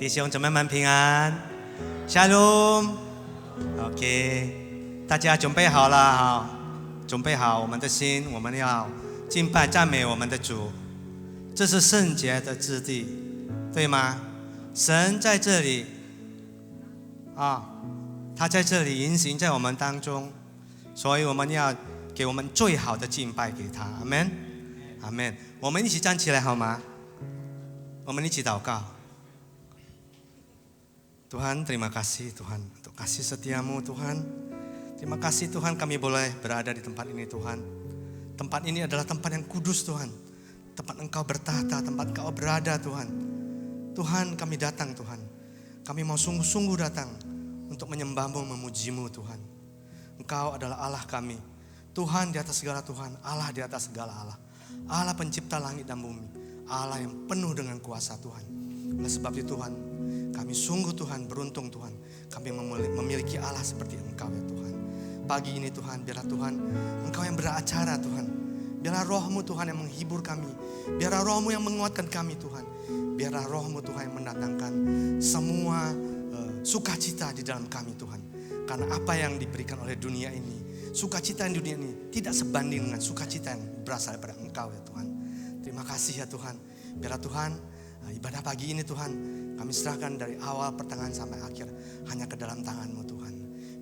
弟兄姊妹们平安，Shalom。OK， 大家准备好了哈？准备好我们的心，我们要敬拜赞美我们的主。这是圣洁的之地，对吗？神在这里啊，他在这里运行在我们当中，所以我们要给我们最好的敬拜给他。阿们，阿们。我们一起站起来好吗？我们一起祷告。Tuhan, terima kasih Tuhan untuk kasih setiamu Tuhan. Terima kasih Tuhan kami boleh berada di tempat ini Tuhan. Tempat ini adalah tempat yang kudus Tuhan. Tempat Engkau bertahta, tempat Engkau berada Tuhan. Tuhan kami datang Tuhan. Kami mau sungguh-sungguh datang untuk menyembah-Mu, memuji-Mu Tuhan. Engkau adalah Allah kami. Tuhan di atas segala Tuhan, Allah di atas segala Allah. Allah pencipta langit dan bumi. Allah yang penuh dengan kuasa Tuhan. Oleh sebab itu Tuhan, kami sungguh Tuhan beruntung Tuhan. Kami memiliki Allah seperti Engkau ya Tuhan. Pagi ini Tuhan, biarlah Tuhan Engkau yang beracara Tuhan. Biarlah Roh-Mu Tuhan yang menghibur kami. Biarlah Roh-Mu yang menguatkan kami Tuhan. Biarlah Roh-Mu Tuhan yang mendatangkan semua sukacita di dalam kami Tuhan. Karena apa yang diberikan oleh dunia ini, sukacita yang dunia ini tidak sebanding dengan sukacita yang berasal daripada Engkau ya Tuhan. Terima kasih ya Tuhan. Biarlah Tuhan ibadah pagi ini Tuhan kami serahkan dari awal pertengahan sampai akhir hanya ke dalam tangan-Mu Tuhan.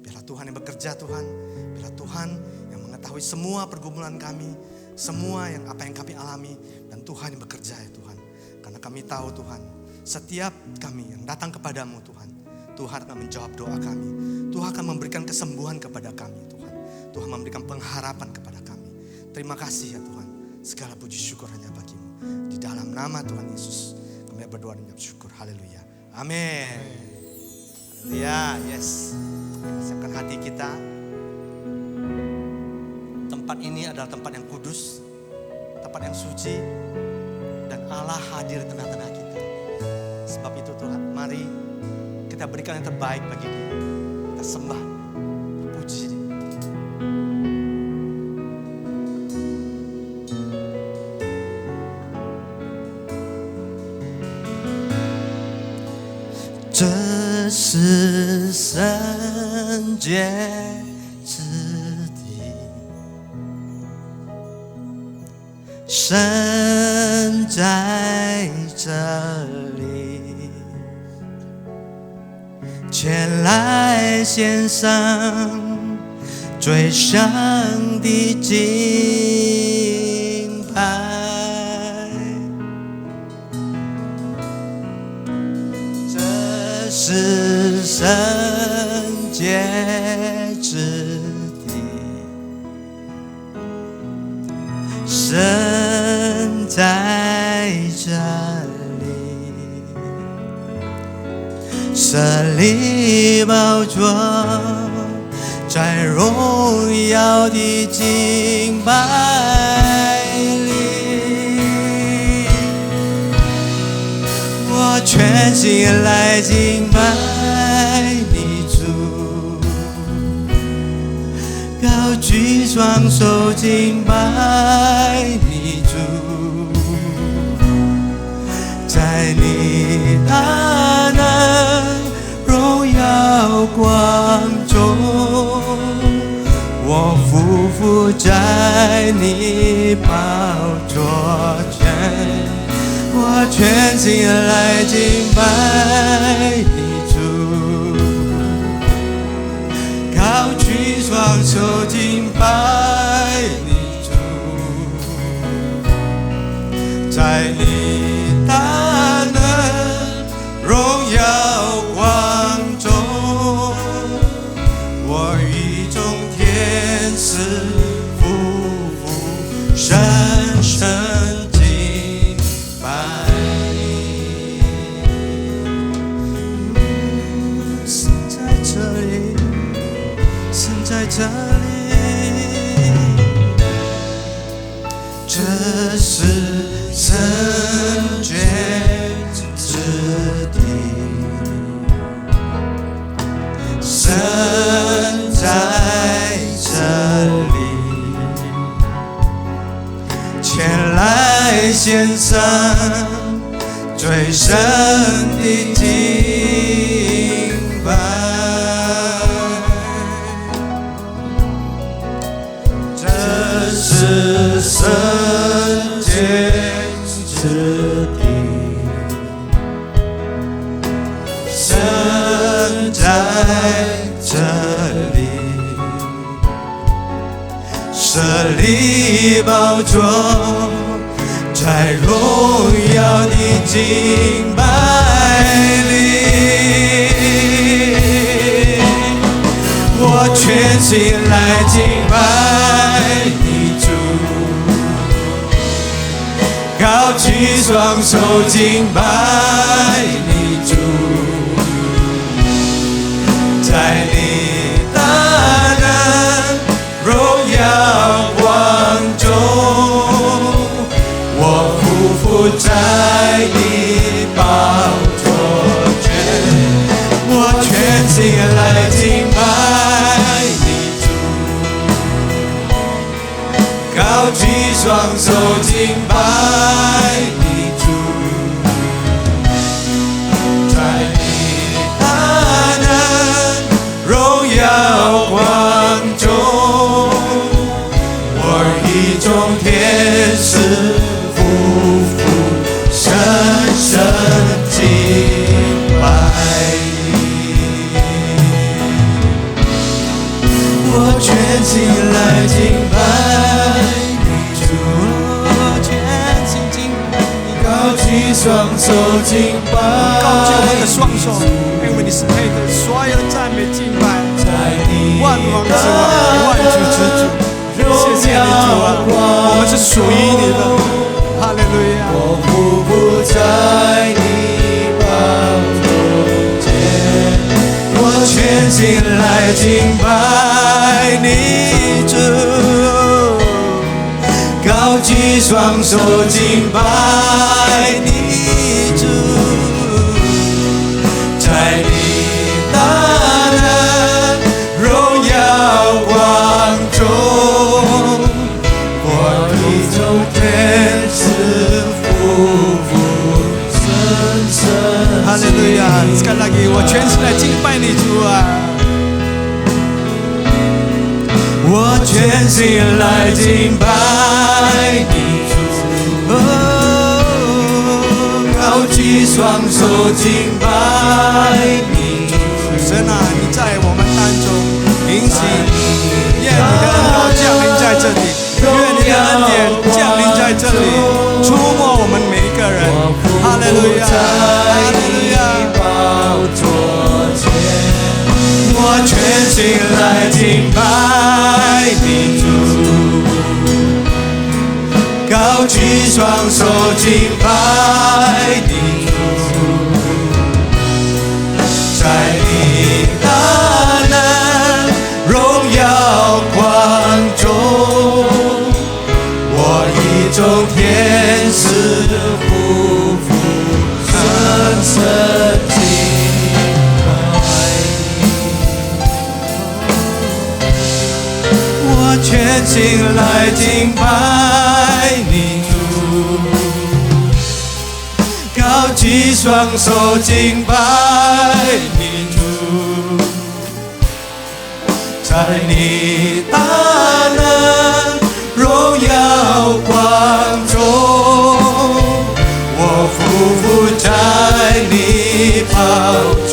Biarlah Tuhan yang bekerja Tuhan. Biarlah Tuhan yang mengetahui semua pergumulan kami, semua yang apa yang kami alami, dan Tuhan yang bekerja ya Tuhan. Karena kami tahu Tuhan, setiap kami yang datang kepadamu Tuhan, Tuhan akan menjawab doa kami. Tuhan akan memberikan kesembuhan kepada kami Tuhan. Tuhan memberikan pengharapan kepada kami. Terima kasih ya Tuhan. Segala puji syukur hanya bagi-Mu. Di dalam nama Tuhan Yesus kami berdoa dan syukur. Haleluya. Amin. Haleluya. Yes. Kita siapkan hati kita. Tempat ini adalah tempat yang kudus, tempat yang suci, dan Allah hadir di tengah-tengah kita. Sebab itu Tuhan, mari kita berikan yang terbaik bagi Dia. Kita sembah, puji Dia.这是圣洁之地，神在这里，前来献上最上的敬拜。是圣洁之地，神在这里，设立宝座，在荣耀的敬拜里，我全心来敬拜你主，高举双手敬拜你主，在你大能荣耀光中，我匍匐在你宝座前，我全心来敬拜你主，高举双手敬拜你主，在你大能荣耀光中，我与众天使匍匐深深敬拜你。神在这里，神在这里，这是圣洁之地，神在这里，前来献上最深的敬神在这里，设立宝座，在荣耀的敬拜里，我全心来敬拜你主，高举双手敬拜你主，在你大能荣耀光中，我匍匐在你宝座前，我全心来敬拜你主，高举双手敬拜你主，在你大能荣耀光中，我一众天使匍匐深深敬拜你，我全心来敬拜你主，我全心敬拜你，高举双手敬拜，高举我们的双手，因为你是配得所有的赞美敬拜，万王之王，万主之主，谢谢你主啊，我们是属于你的，哈利路亚。我匍匐在你宝座前，我全心来敬拜你主，高举双手敬拜你主，在你大能荣耀光中，我一众天使匍匐深深。哈利路亚！ sekali lagi， 我全心来敬拜你主啊，我全心来敬拜你主，高举双手敬拜你主。神啊，你在我们当中引起，愿你的恩膏降临在这里，愿你的恩典降临在这里，触摸我们每一个人。哈利路亚，哈利路亚。我全心来敬拜你主，高举双手敬拜你主，在你大能荣耀光中，我一众天使匍匐深深敬拜你，我全心来敬拜你主，高举双手敬拜你主，在你大能荣耀光中，我匍匐在你宝座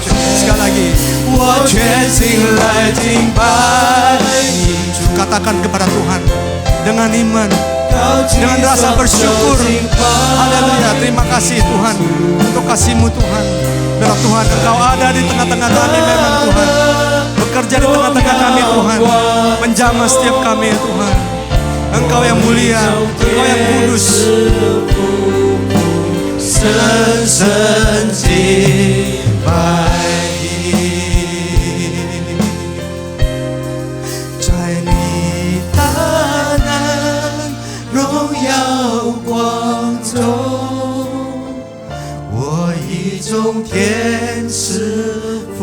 前。sekali lagi， 我全心来敬拜你主。katakan kepada Tuhan dengan iman, dengan rasa bersyukur. Haleluya, terima kasih Tuhan untuk kasih-Mu Tuhan. Biarlah Tuhan Engkau ada di tengah-tengah kami memang Tuhan, bekerja di tengah-tengah kami Tuhan, menjamah setiap kami Tuhan. Engkau yang mulia, Engkau yang kudus. 深深敬拜你，在你大能荣耀光中，我一众天使匍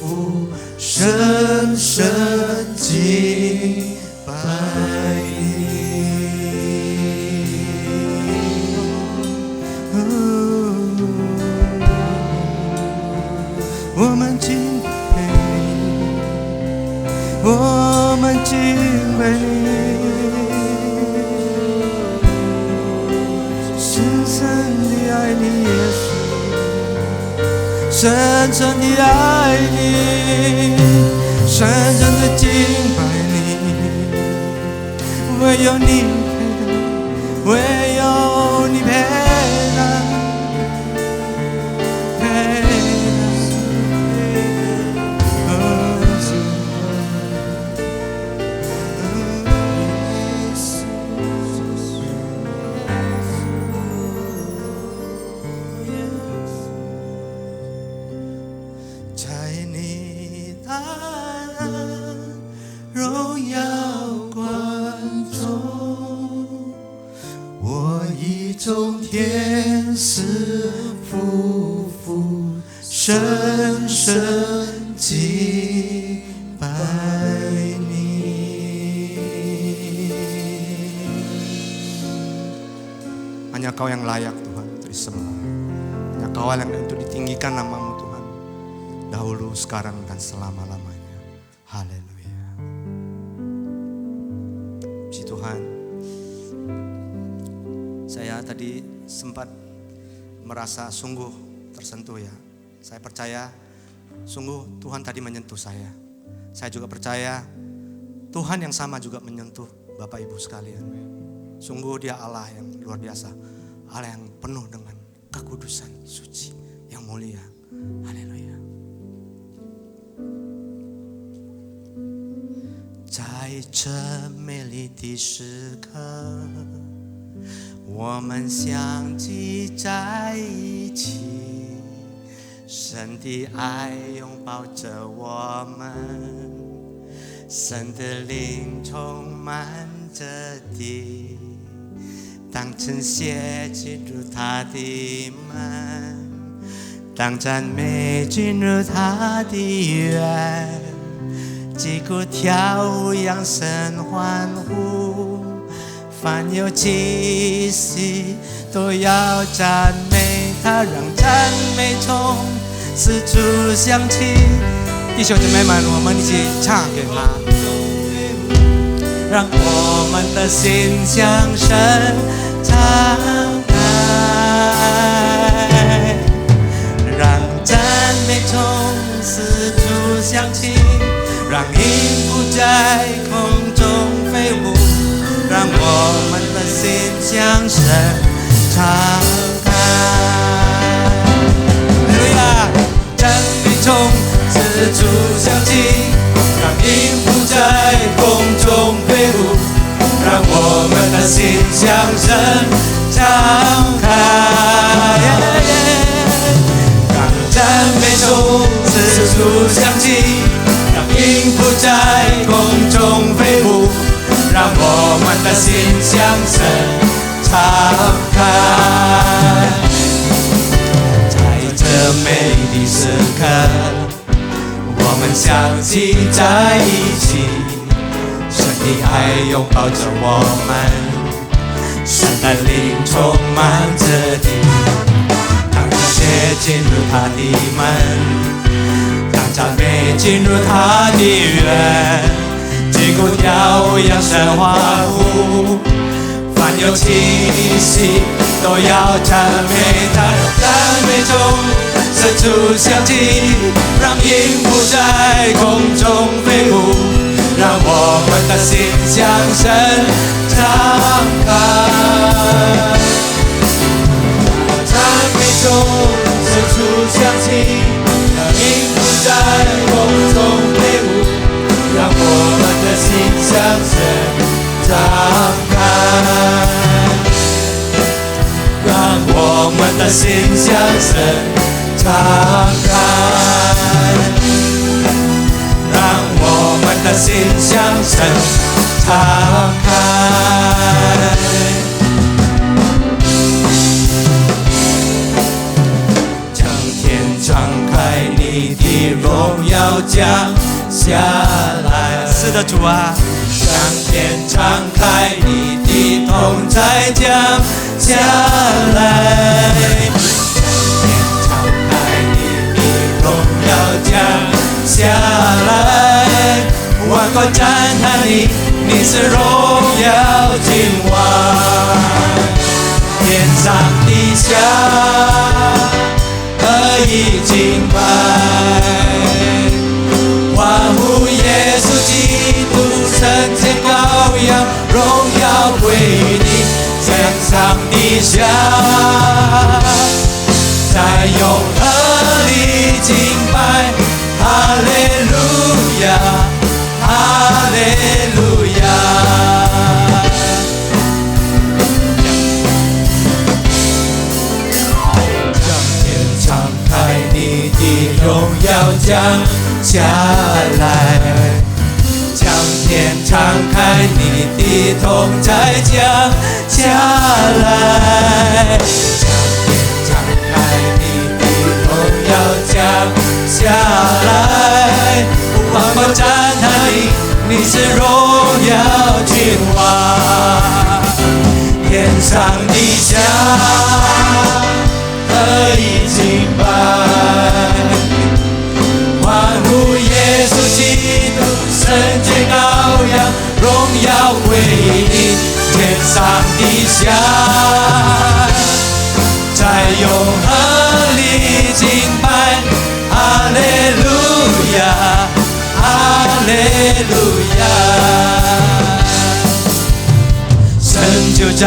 匐深深敬拜你。我们敬拜你，我们敬拜你，深深地爱你耶稣，深深的爱你，深深的敬拜你，唯有你配得，唯有你配得，配得。众天使匍匐，深深敬拜你。Hanya Kau yang layak Tuhan untuk disembah. Hanya Kau yang untuk ditinggikan nama-Mu Tuhan, dahulu, sekarang, dan selama-lamanya. Haleluya. Puji Tuhan. Saya tadi sempat merasa sungguh tersentuh ya. Saya percaya sungguh Tuhan tadi menyentuh saya. Saya juga percaya Tuhan yang sama juga menyentuh Bapak Ibu sekalian. Sungguh Dia Allah yang luar biasa. Allah yang penuh dengan kekudusan, suci, yang mulia. Haleluya. 在这美丽的时刻，我们相聚在一起，神的爱拥抱着我们，神的灵充满着地。当晨曦进入他的门，当赞美进入他的园，击鼓跳舞扬声欢呼，凡有气息都要赞美他，让赞美从四处响起。弟兄姐妹们，我们一起唱给他，让我们的心向神敞开，让赞美从四处响起，让音符在空中飞舞，让我们的心向神敞开。哈利路亚！赞美从四处响起，让音符在空中飞舞，让我们的心向神敞开。让赞美从四处响起，让音符在空中飞舞，让我们的心向神敞开。在这美的时刻，我们相聚在一起，神的爱拥抱着我们，神的灵充满着地。当这些进入他的门，当赞美进入他的园，击鼓跳舞扬声欢呼，凡有气息都要赞美他，赞美中四处响起，让音符在空中飞舞，让我们的心向神敞开。赞美中四处响起，让音符在空中飞舞，让我们的心向神敞开，让我们的心向神敞开，让我们的心向神敞开。将天敞开，你的荣耀降下来。是的，主啊，将天敞开，你的同在降下来。降下来，万国赞叹你，你是荣耀君王，天上地下，何以敬拜，欢呼耶稣基督，圣洁羔羊，荣耀归于你，天上地下，在永恒里敬拜，哈利路亚，哈利路亚。你的荣耀降下来，将天敞开，你的同在降下来，将天敞开，你的荣耀降下来，万国赞叹你，你是荣耀君王，天上地下何以敬拜，欢呼耶稣基督，圣洁羔羊，荣耀归于你，天上地下，在永恒里敬拜，哈利路亚，哈利路亚，神就在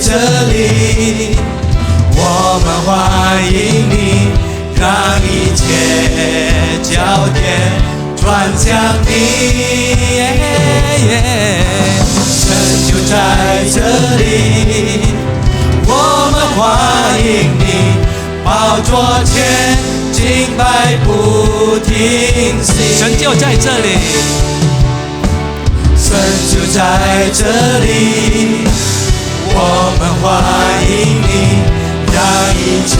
这里，我们欢迎你，让一切焦点转向你，神就在这里，我们欢迎你，宝座前敬拜不停息，神就在这里，神就在这里，我们欢迎你，让一切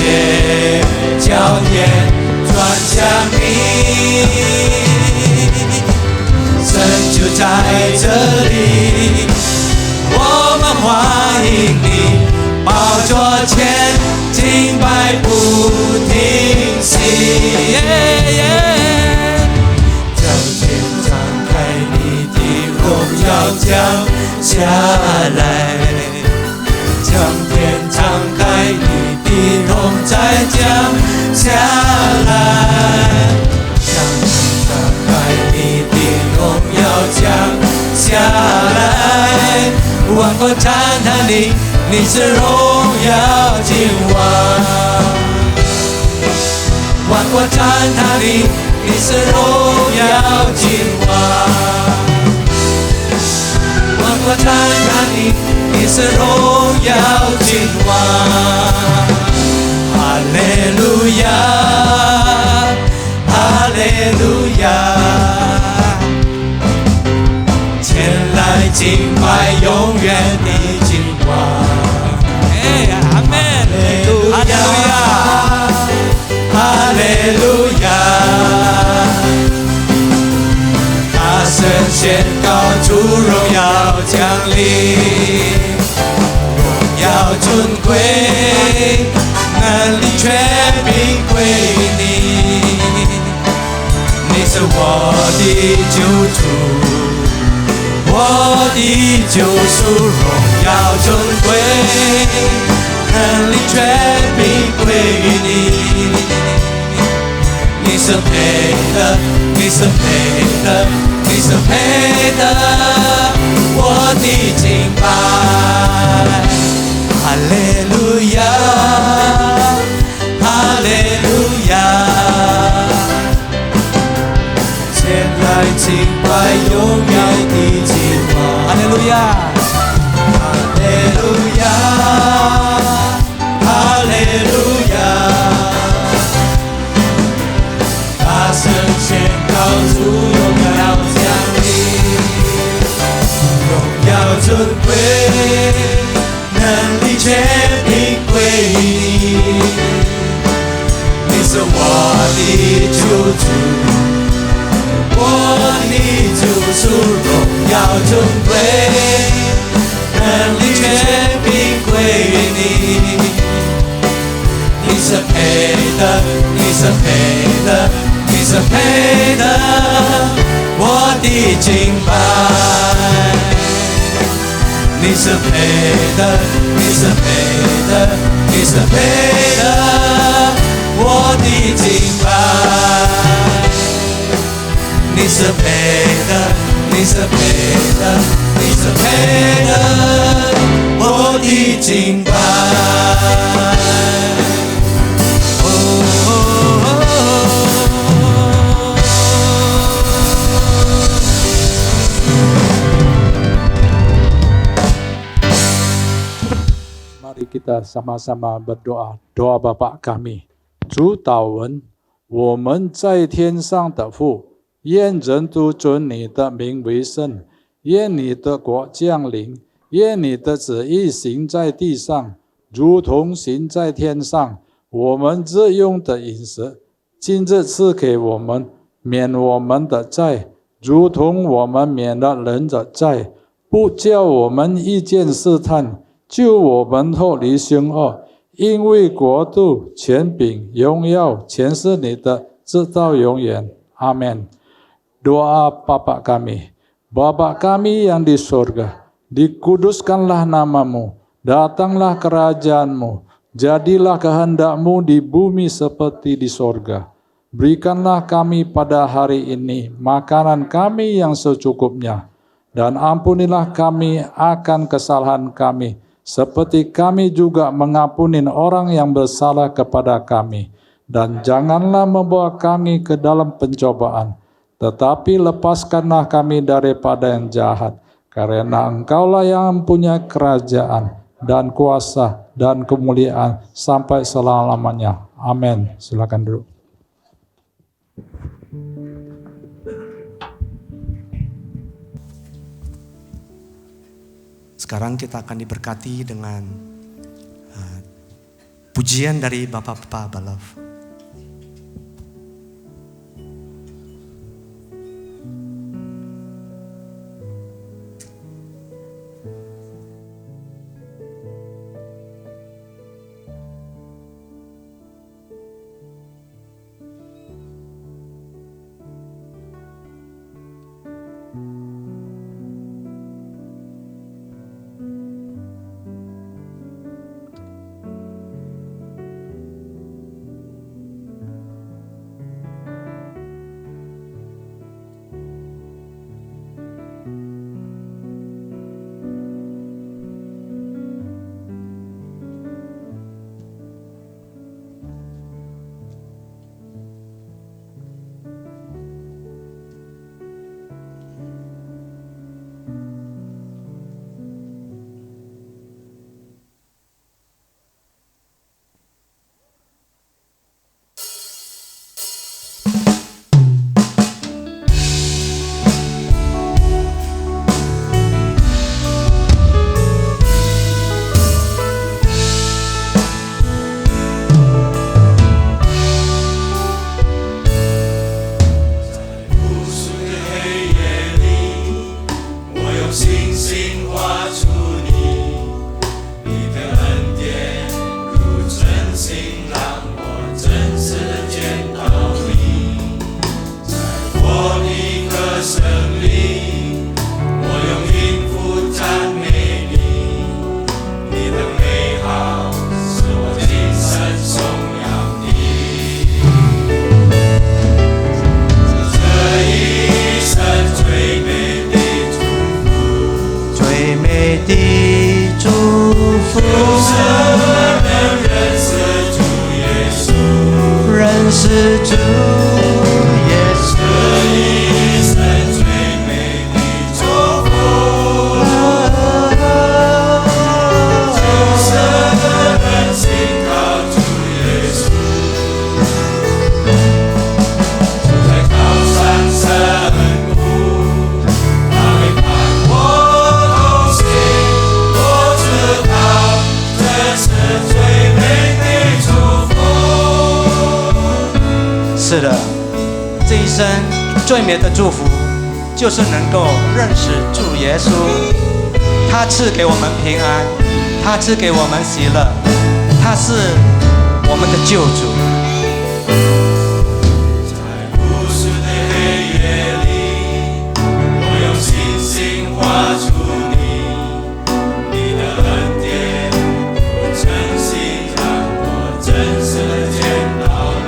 焦点转向你，神就在这里，我们欢迎你，宝座前敬拜不停息，将天敞开，你的荣耀降下来，将天敞开，你的同在降下来，将天敞开，你的荣耀降下来，万国赞叹你，你是荣耀君王，万国赞叹你，你是荣耀君王，万国赞叹你，你是荣耀君王，哈利路亚，哈利路亚，前来敬拜永远的君王，阿门，哈利路亚，哈利路亚，大声宣告主荣耀降临，要尊贵，能力权柄归于你，你是我的救主，我的救赎，荣耀尊贵，能力权柄归于你，你是配的，你是配的，你是配的，我的敬拜。哈利路亚，哈利路亚，前来敬拜永远的君王，哈利路亚，哈利路亚，哈利路亚，大声宣告主荣耀降临，荣耀尊贵，能力权柄归于你，你是我的救主，我的救赎，荣耀尊贵，能力权柄归于你，你是配的，你是配的，你是配的，我的敬拜。你是配的，你是配的，你是配的，我我的敬拜。你是配的，你是配的，你是配的，我的敬拜。Mari kita sama-sama berdoa. Doa Bapa kami. 主祷文，我们在天上的父，愿人都尊你的名为圣，愿你的国降临，愿你的旨意行在地上，如同行在天上。我们日用的饮食，今日赐给我们，免我们的债，如同我们免了人的债，不叫我们遇见试探，救我们脱离凶恶。因为国度、权柄、荣耀，全是你的，直到永远。阿们。Doa Bapa kami, Bapa kami yang di surga, dikuduskanlah namamu, datanglah kerajaanmu, jadilah kehendakmu di bumi seperti di surga. Berikanlah kami pada hari ini makanan kami yang secukupnya, dan ampunilah kami akan kesalahan kami, seperti kami juga mengampuni orang yang bersalah kepada kami. Dan janganlah membawa kami ke dalam pencobaan, tetapi lepaskanlah kami daripada yang jahat. Karena Engkaulah yang mempunyai kerajaan dan kuasa dan kemuliaan sampai selama-lamanya. Amin. Silakan duduk. Sekarang kita akan diberkati dengan pujian dari Bapak-Bapak Balaf.是的，这一生最美的祝福，就是能够认识主耶稣。他赐给我们平安，他赐给我们喜乐，他是我们的救主。在无数的黑夜里，我用星星画出你，你的恩典不真心让我真实地见到你。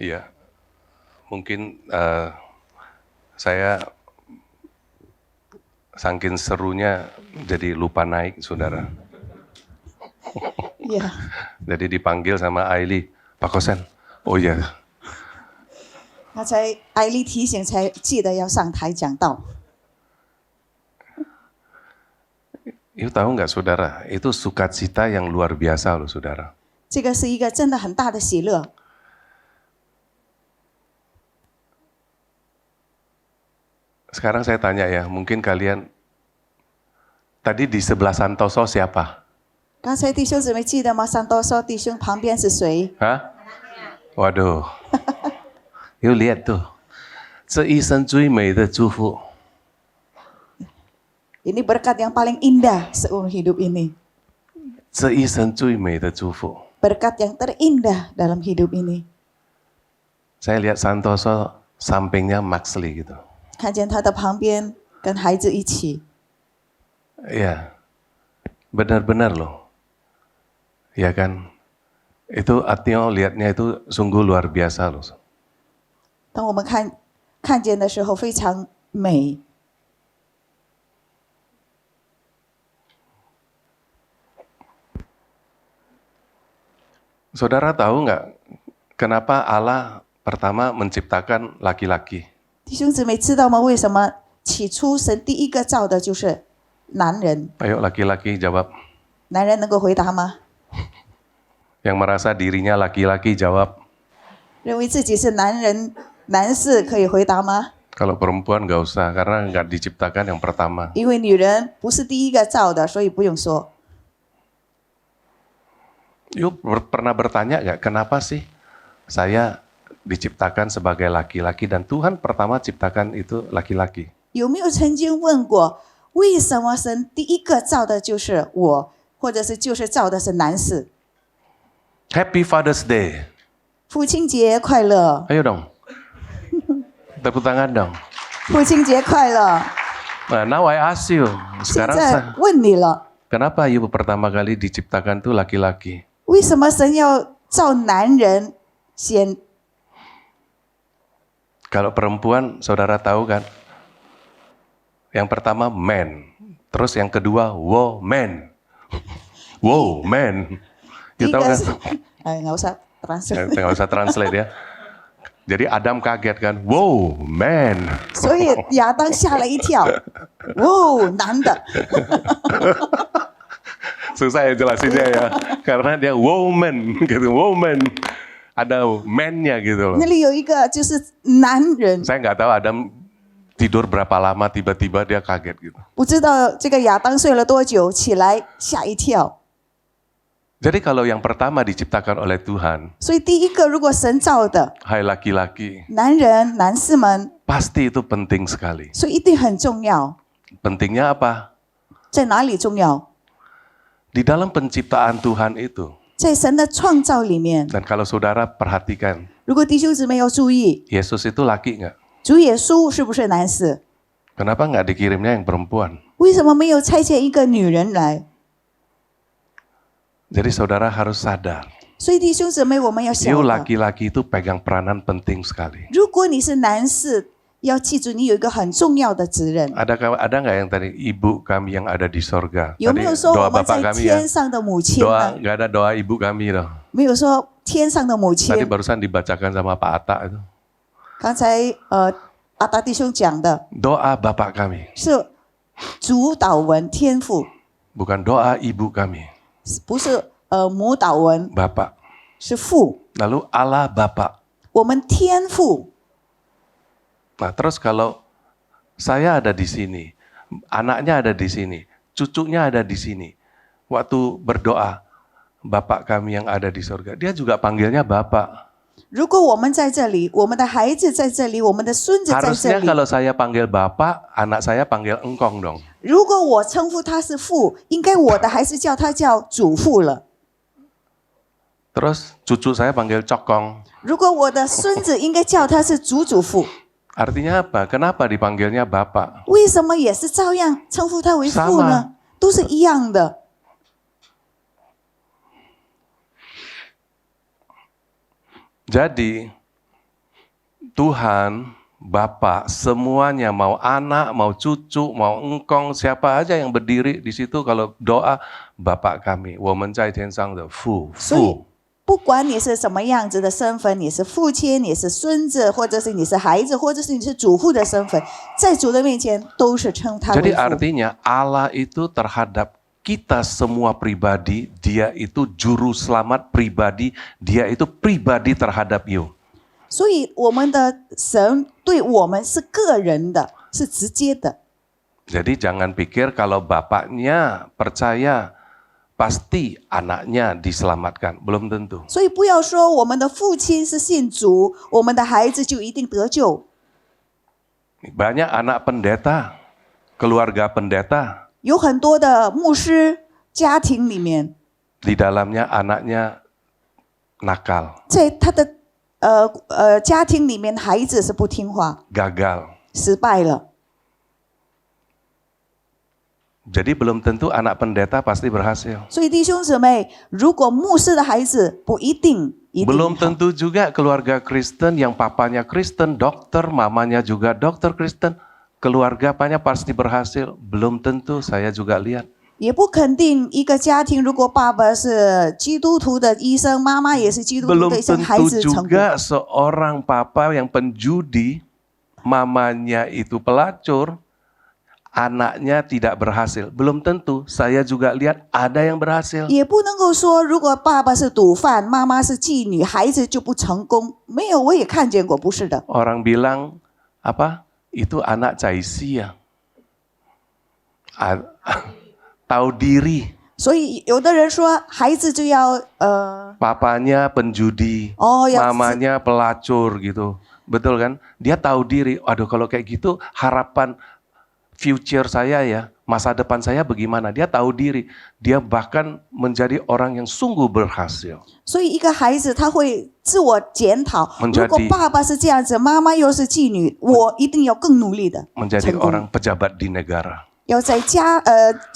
Iya, mungkin saya saking serunya jadi lupa naik, saudara. Iya. Jadi dipanggil sama Aili, Pak Kosen. Oh iya, 刚才艾丽提醒，才记得要上台讲道。 itu tahu nggak saudara? Itu sukacita yang luar biasa loh saudara. 这个是一个真的很大的喜乐。 Sekarang saya tanya ya, mungkin kalian tadi di sebelah Santoso siapa? 刚才弟兄姊妹记得吗？上多说弟兄旁边是谁？ Hah? Waduh, yuk lihat tuh, 这一生最美的祝福。 Ini berkat yang paling indah seumur hidup ini. 这一生最美的祝福。 Berkat yang terindah dalam hidup ini. Saya lihat Santoso sampingnya Maxley gitu. 看见他的旁边跟孩子一起， Iya, benar-benar loh. Ya kan, itu artinya lihatnya itu sungguh luar biasa loh. 当我们看见的时候非常美。 Saudara tahu nggak kenapa Allah pertama menciptakan laki-laki? 弟兄姊妹知道吗？为什么起初神第一个造的就是男人？ Ayo laki-laki jawab. 男人能够回答吗？ Yang merasa dirinya laki-laki jawab. 认为自己是男人、男士可以回答吗？ Kalau perempuan nggak usah karena nggak diciptakan yang pertama. 因为女人不是第一个造的，所以不用说。 Yuk pernah bertanya nggak kenapa sih saya diciptakan sebagai laki-laki dan Tuhan pertama ciptakan itu laki-laki? 有没有曾经问过，为什么神第一个造的就是我，或者是就是造的是男士？ Happy Father's Day. 父亲节快乐！ Ayo dong. Tepuk tangan dong. 父亲节快乐！ Nah, now I ask you. 现 Sekarang 在问你了， kenapa ibu pertama kali diciptakan tuh laki-laki? 为什么神要造男人先？ Kalau perempuan, saudara tahu kan? Yang pertama man, terus yang kedua woman. Woman. 第 You 一 tahu 个 kan? 是，哎，nggak usah translate。 Nggak usah translate ya. Jadi Adam kaget kan, wow man. 所以亚当吓了一跳，哦，男的， Susah ya jelasinnya ya, karena dia woman gitu, woman. Ada man-nya gitu loh. 那里有一个就是男人， Saya nggak tahu Adam tidur berapa lama tiba-tiba dia kaget gitu. 不知道这个亚当睡了多久，起来吓一跳。 Jadi kalau yang pertama diciptakan oleh Tuhan, 所以第一个，如果神造的 hai laki-laki, 男人、男士们， pasti itu penting sekali. 所以一定很重要。 Pentingnya apa? 在哪里重要？ Di dalam penciptaan Tuhan itu. 在神的创造里面。 Dan kalau saudara perhatikan, 如果弟兄姊妹要注意， Yesus itu laki nggak? 主耶稣是不是男士？ Kenapa nggak dikirimnya yang perempuan? 为什么没有差遣一个女人来？ Jadi saudara harus sadar, 所以弟兄姊妹，我们要晓 you 得， laki-laki itu pegang peranan penting sekali. 如果你是男士，要记住你有一个很重要的责任。 Ada nggak yang tadi ibu kami yang ada di sorga? 有没有 Tadi 说 doa 我们 bapak 在 kami ya. 天上的母亲 Doa 呢？ nggak ada doa ibu kami loh. 没有说天上的母亲 Tadi。barusan dibacakan sama Pak Atta itu. 刚才阿达弟兄讲的 Doa bapak kami, 是主导文天父， bukan doa ibu kami, 不是母导文， bapak. 是父。 Lalu Allah Bapa. 我们天父， Nah terus kalau saya ada di sini, anaknya ada di sini, cucunya ada di sini. Waktu berdoa, Bapak kami yang ada di surga, dia juga panggilnya Bapak. 如果我们在这里，我们的孩子在这里，我们的孙子在这 Harusnya 里。 kalau saya panggil Bapak, anak saya panggil engkong dong. 如果我称呼他是父，应该我的孩子叫他叫祖父了。 Terus cucu saya panggil cokong. 如果我的孙子应该叫他是祖祖父， Artinya apa? Kenapa dipanggilnya Bapak? 为什么也是照样称呼他为父呢？都是一样的。 Jadi Tuhan, Bapa, semuanya mau anak, mau cucu, mau engkong, siapa aja yang berdiri di situ kalau doa Bapa kami, 我们在天上的父，所以不管你是什么样子的身份，你是父亲，你是孙子，或者是你是孩子，或者是你是主父的身份，在主的面前都是称他 Jadi 为父。 artinya Allah itu terhadap kita semua pribadi, dia itu juru selamat pribadi, dia itu pribadi terhadap you. 所以我们的神对我们是个人的，是直接的。 Jadi jangan pikir kalau bapaknya percaya pasti anaknya diselamatkan, belum tentu. 所以不要说我们的父亲是信主，我们的孩子就一定得救。 Banyak anak pendeta, keluarga pendeta, 有很多的牧师家庭里面， di dalamnya anaknya nakal, 在他的家庭里面，孩子是不听话， gagal. 失败了。 Jadi belum tentu anak pendeta pasti berhasil. 所以弟兄姊妹，如果牧师的孩子不一定 Belum 好， tentu juga keluarga Kristen yang papanya Kristen, dokter, mamanya juga dokter Kristen, keluarga apanya pasti berhasil. Belum tentu, saya juga lihat. 也不肯定一个家庭，如果爸爸是基督徒的医生，妈妈也是基督徒 Belum 的医生，孩 tentu 子成功。 juga seorang papa yang penjudi, mamanya itu pelacur, anaknya tidak berhasil. Belum tentu, saya juga lihat ada yang berhasil. 也不能够说，如果爸爸是赌贩，妈妈是妓女，孩子就不成功。没有，我也看见过，不是的。 Orang bilang, apa? Itu anak caisi ya. Tahu diri. 所以有的人说，孩子就要Papanya penjudi, Oh, ya. mamanya pelacur gitu. Betul kan? Dia tahu diri. Aduh kalau kayak gitu harapan future saya ya, masa depan saya bagaimana? Dia tahu diri. Dia bahkan menjadi orang yang sungguh berhasil. 所以一个孩子他会自我检讨， Menjadi- 如果爸爸是这样子，妈妈又是妓女，我一定要更努力的 Menjadi 成功， orang pejabat di negara. 要在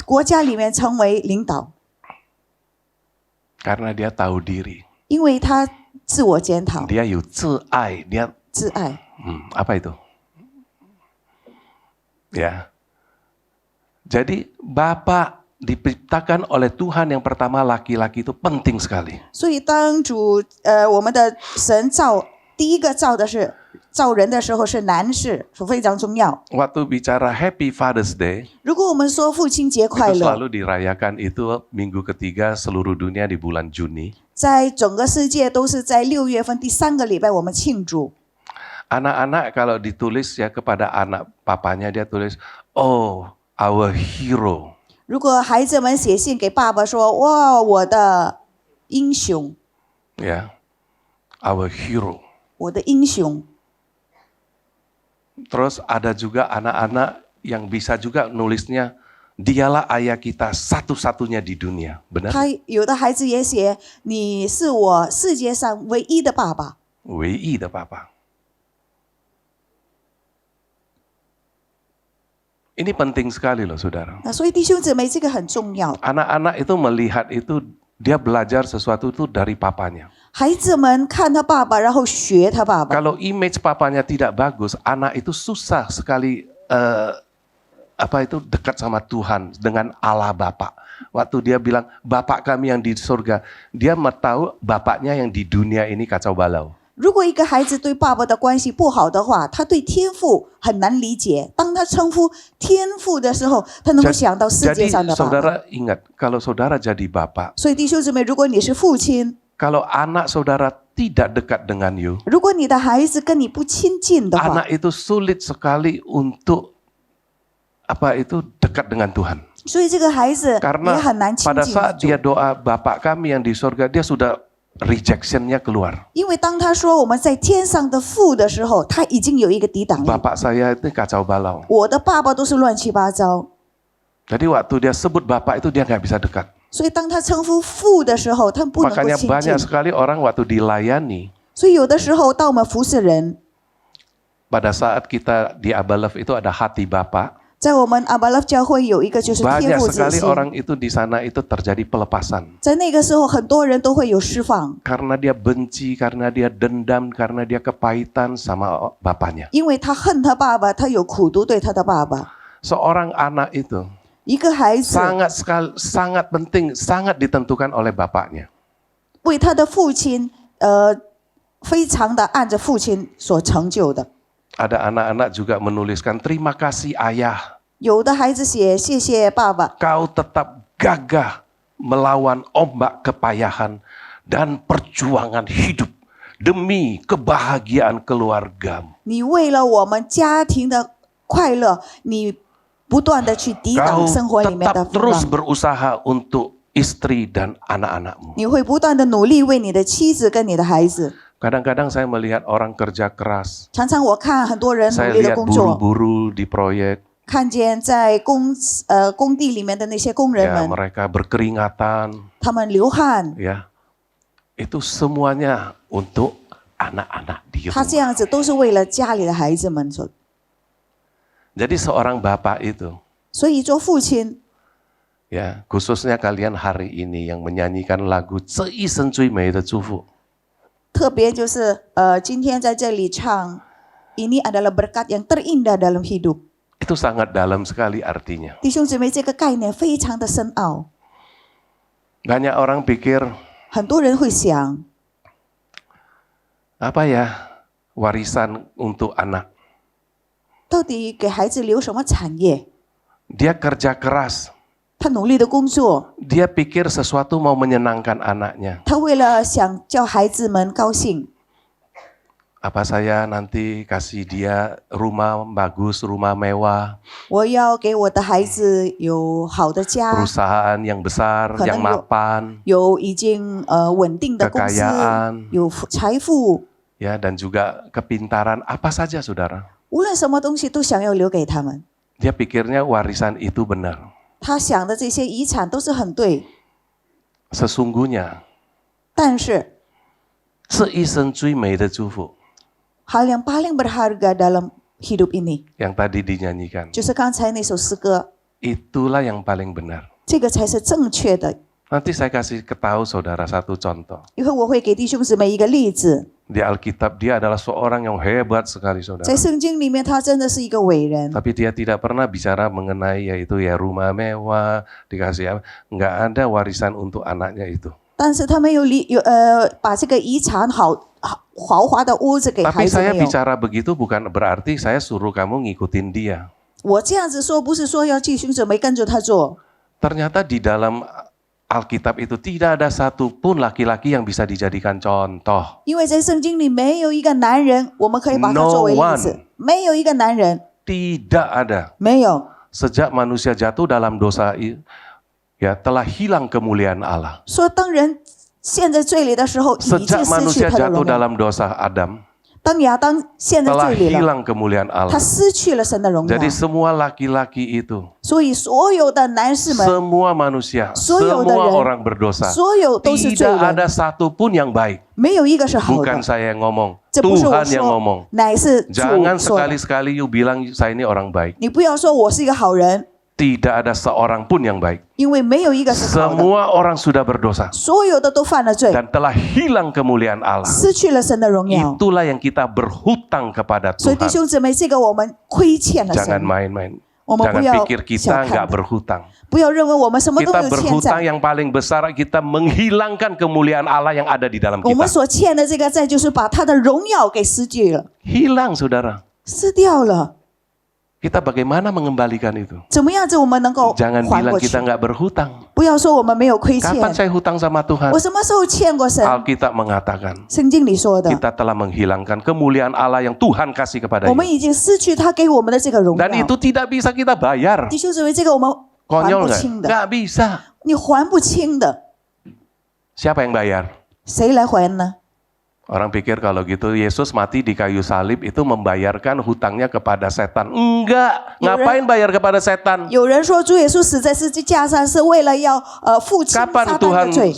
国家里面成为领导， Karena dia tahu diri. 因为他自我检讨、 Dia 有自爱. Dia 自爱。 apa itu? Ya. Jadi Bapak diciptakan oleh Tuhan yang pertama laki-laki itu penting sekali. 所以当主我们的神第一个造的是造人的时候是男士，是非常重要。 Waktu bicara Happy Father's Day, 如果我们说父亲节快 itu 乐， selalu dirayakan itu minggu ketiga seluruh dunia di bulan Juni. 在整个世界都是在6月份第3个礼拜我们庆祝。 Anak-anak kalau ditulis ya kepada anak papanya dia tulis, oh our hero. 如果孩子们写信给爸爸说：“哇，我的英雄， Ya, our hero. 我的英雄。” Terus ada juga anak-anak yang bisa juga nulisnya, dialah ayah kita satu-satunya di dunia. Benar? 他有的孩子也写：“你是我世界上唯一的爸爸。”唯一的papa. Ini penting sekali loh saudara. 那所以弟兄姊妹，这个很重要。 Anak-anak itu melihat itu, dia belajar sesuatu itu dari papanya. 孩子们看他爸爸，然后学他爸爸。 Kalau image papanya tidak bagus, anak itu susah sekali dekat sama Tuhan dengan Allah Bapa. Waktu dia bilang Bapak kami yang di surga, dia tahu bapaknya yang di dunia ini kacau balau. 如果一个孩子对爸爸的关系不好的话，他对天父很难理解。当他称呼天父的时候，他能够想到世界 Jadi 上的爸爸。 saudara ingat, kalau saudara jadi bapak, 所以弟兄姊妹，如果你是父亲， kalau anak saudara tidak dekat dengan you, 如果你的孩子跟你不亲近的话， anak itu sulit sekali untuk dekat dengan Tuhan. 所以这个孩子也 Karena 很难亲 pada 近 saat 主。 dia doa Bapak kami yang di surga, dia sudah rejection-nya keluar. 因为当他说我们在天上的父的时候，他已经有一个抵挡力。 Bapak saya itu kacau balau. 我的爸爸都是乱七八糟， Jadi waktu dia sebut Bapak itu dia nggak bisa dekat. 所以当他称呼父的时候，他不能够 Makanya 亲 banyak 近。 sekali orang waktu dilayani, 所以有的时候，当我们服侍人， pada saat kita di Abalef itu ada hati Bapak, 在我们 Abba Love 教会有一个就是天 Banyak 父子 sekali 心， orang itu di sana itu terjadi pelepasan. 在那个时候很多人都会有释放， Karena dia benci, karena dia dendam, karena dia kepahitan sama bapaknya. 因为他恨他爸爸，他有苦毒对他的爸爸。 Seorang anak itu 一个孩子 sangat penting, sangat ditentukan oleh bapaknya. 为他的父亲，非常的按着父亲所成就的。 Ada anak-anak juga menuliskan, terima kasih ayah. 有的孩子写谢谢爸爸， Kau tetap gagah melawan ombak kepayahan dan perjuangan hidup demi kebahagiaan keluargamu. 你为了我们家庭的快乐，你不断的去抵挡 Kau 生活里面的 tetap 风 terus 浪， berusaha untuk istri dan anak-anakmu. 你会不断的努力为你的妻子跟你的孩子。 Kadang-kadang saya melihat orang kerja keras. 常常我看很多人努 Saya 力的 lihat 工作， buruh-buruh di proyek. 看见在工地里面的那些工人 Ya, 们， mereka berkeringatan. 他们流汗， Ya, itu semuanya untuk anak-anak di 他这 rumah. 样子都是为了家里的孩子们所。 Jadi seorang bapak itu, 所以做父亲， ya khususnya kalian hari ini yang menyanyikan lagu 这一生最美的祝福， 特别就是今天在这里唱，ini adalah berkat yang terindah dalam hidup。 itu sangat dalam sekali artinya. 弟兄姊妹，这个概念非常的深奥， Banyak orang pikir, 很多人会想， apa ya warisan untuk anak. 到底给孩子留什么产业？ Dia kerja keras, 他努力的工作， dia pikir sesuatu mau menyenangkan anaknya. 他为了想叫孩子们高兴， Apa saya nanti kasih dia rumah bagus, rumah mewah, 我要给我的孩子有好的家， perusahaan yang besar, Karena yang mapan, 有已经稳定的公司， kekayaan, 有财富， ya dan juga kepintaran, apa saja saudara. 无论什么东西都想要留给他们。 Dia pikirnya warisan itu benar. 他想的这些遗产都是很对， Sesungguhnya 但是 这一生最美的祝福 hal yang paling berharga dalam hidup ini， yang tadi dinyanyikan, 就是刚才那首诗歌， itulah yang paling benar. 这个才是正确的。 Nanti saya kasih tahu saudara satu contoh. 因为我会给弟兄姊妹一个例子， Di Alkitab dia adalah seorang yang hebat sekali 在 saudara. 圣经里面他真的是一个伟人， Tapi dia tidak pernah bicara mengenai yaitu ya rumah mewah, dikasih apa. Enggak ada warisan untuk anaknya itu. 但是他没有把这个遗产豪华的屋子给孩 Tapi 子 saya 没有。 bicara begitu bukan berarti saya suruh kamu ngikutin dia. 我这样子说不是说要弟兄姊妹跟着他做， Ternyata di dalam Alkitab itu tidak ada satupun laki-laki yang bisa dijadikan contoh. 因为在圣经里没有一个男人，我们可以把他 No 作为例 one 子，没有一个男人， Tidak ada. 没有。 Sejak manusia jatuh dalam dosa, ya telah hilang kemuliaan Allah. 说当人陷在罪里的时候，已经 Sejak 失去 manusia 他的 jatuh 荣耀。 dalam dosa Adam, 当亚当陷在 telah 罪里了， hilang kemuliaan 他 Allah. 失去了神的荣耀 Jadi。semua laki-laki itu, 所以所有的男士们， semua manusia, 所有的 semua 人 orang berdosa, 所有都是罪 tidak 人， ada satupun yang baik. 没有一个是好 Bukan 的。 saya yang ngomong, 这不是我 Tuhan yang 说 ngomong.，乃是主 Jangan 说的。 sekali-sekali you bilang saya ini orang baik. 你不要说我是一个好人， Tidak ada seorang pun yang baik. 因为没有一个是好的， Semua orang sudah berdosa 所有的都犯了罪， dan telah hilang kemuliaan Allah. 失去了神的荣耀。 Itulah yang kita berhutang kepada 所以弟 Tuhan. 兄姊妹，这个我们亏欠了 Jangan 神， main-main. 我们不 Jangan 要 pikir 小 kita nggak 看它， berhutang. 不要认为我们什么都 Kita 有欠 berhutang 债。 yang paling besar, kita menghilangkan kemuliaan Allah yang ada di dalam 我们 kita. 所欠的这个债，就是把他的荣耀给失去了， Hilang saudara. 失掉了。 Kita bagaimana mengembalikan itu? 怎么样子我们能够 Jangan 还 bilang 过去 kita？nggak berhutang. 不要说我们没有亏欠， Kapan saya hutang sama Tuhan? 我什么时候欠过神？ Alkitab mengatakan 圣经里说的， kita telah menghilangkan kemuliaan Allah yang Tuhan kasih kepada 我们 kita. 已经失去他给我们的这个荣 Dan 耀。 itu tidak bisa kita bayar. 弟兄姊妹，这个我们还 Konyol 不 nggak? 清的， Nggak bisa. 你还不清的， Siapa yang bayar? 谁来还呢？ Orang pikir kalau gitu Yesus mati di kayu salib itu membayarkan hutangnya kepada setan. Enggak. Ngapain bayar kepada setan? 有人说主耶稣死在十字架上是为了要付清 Kapan 撒旦 Tuhan 的罪。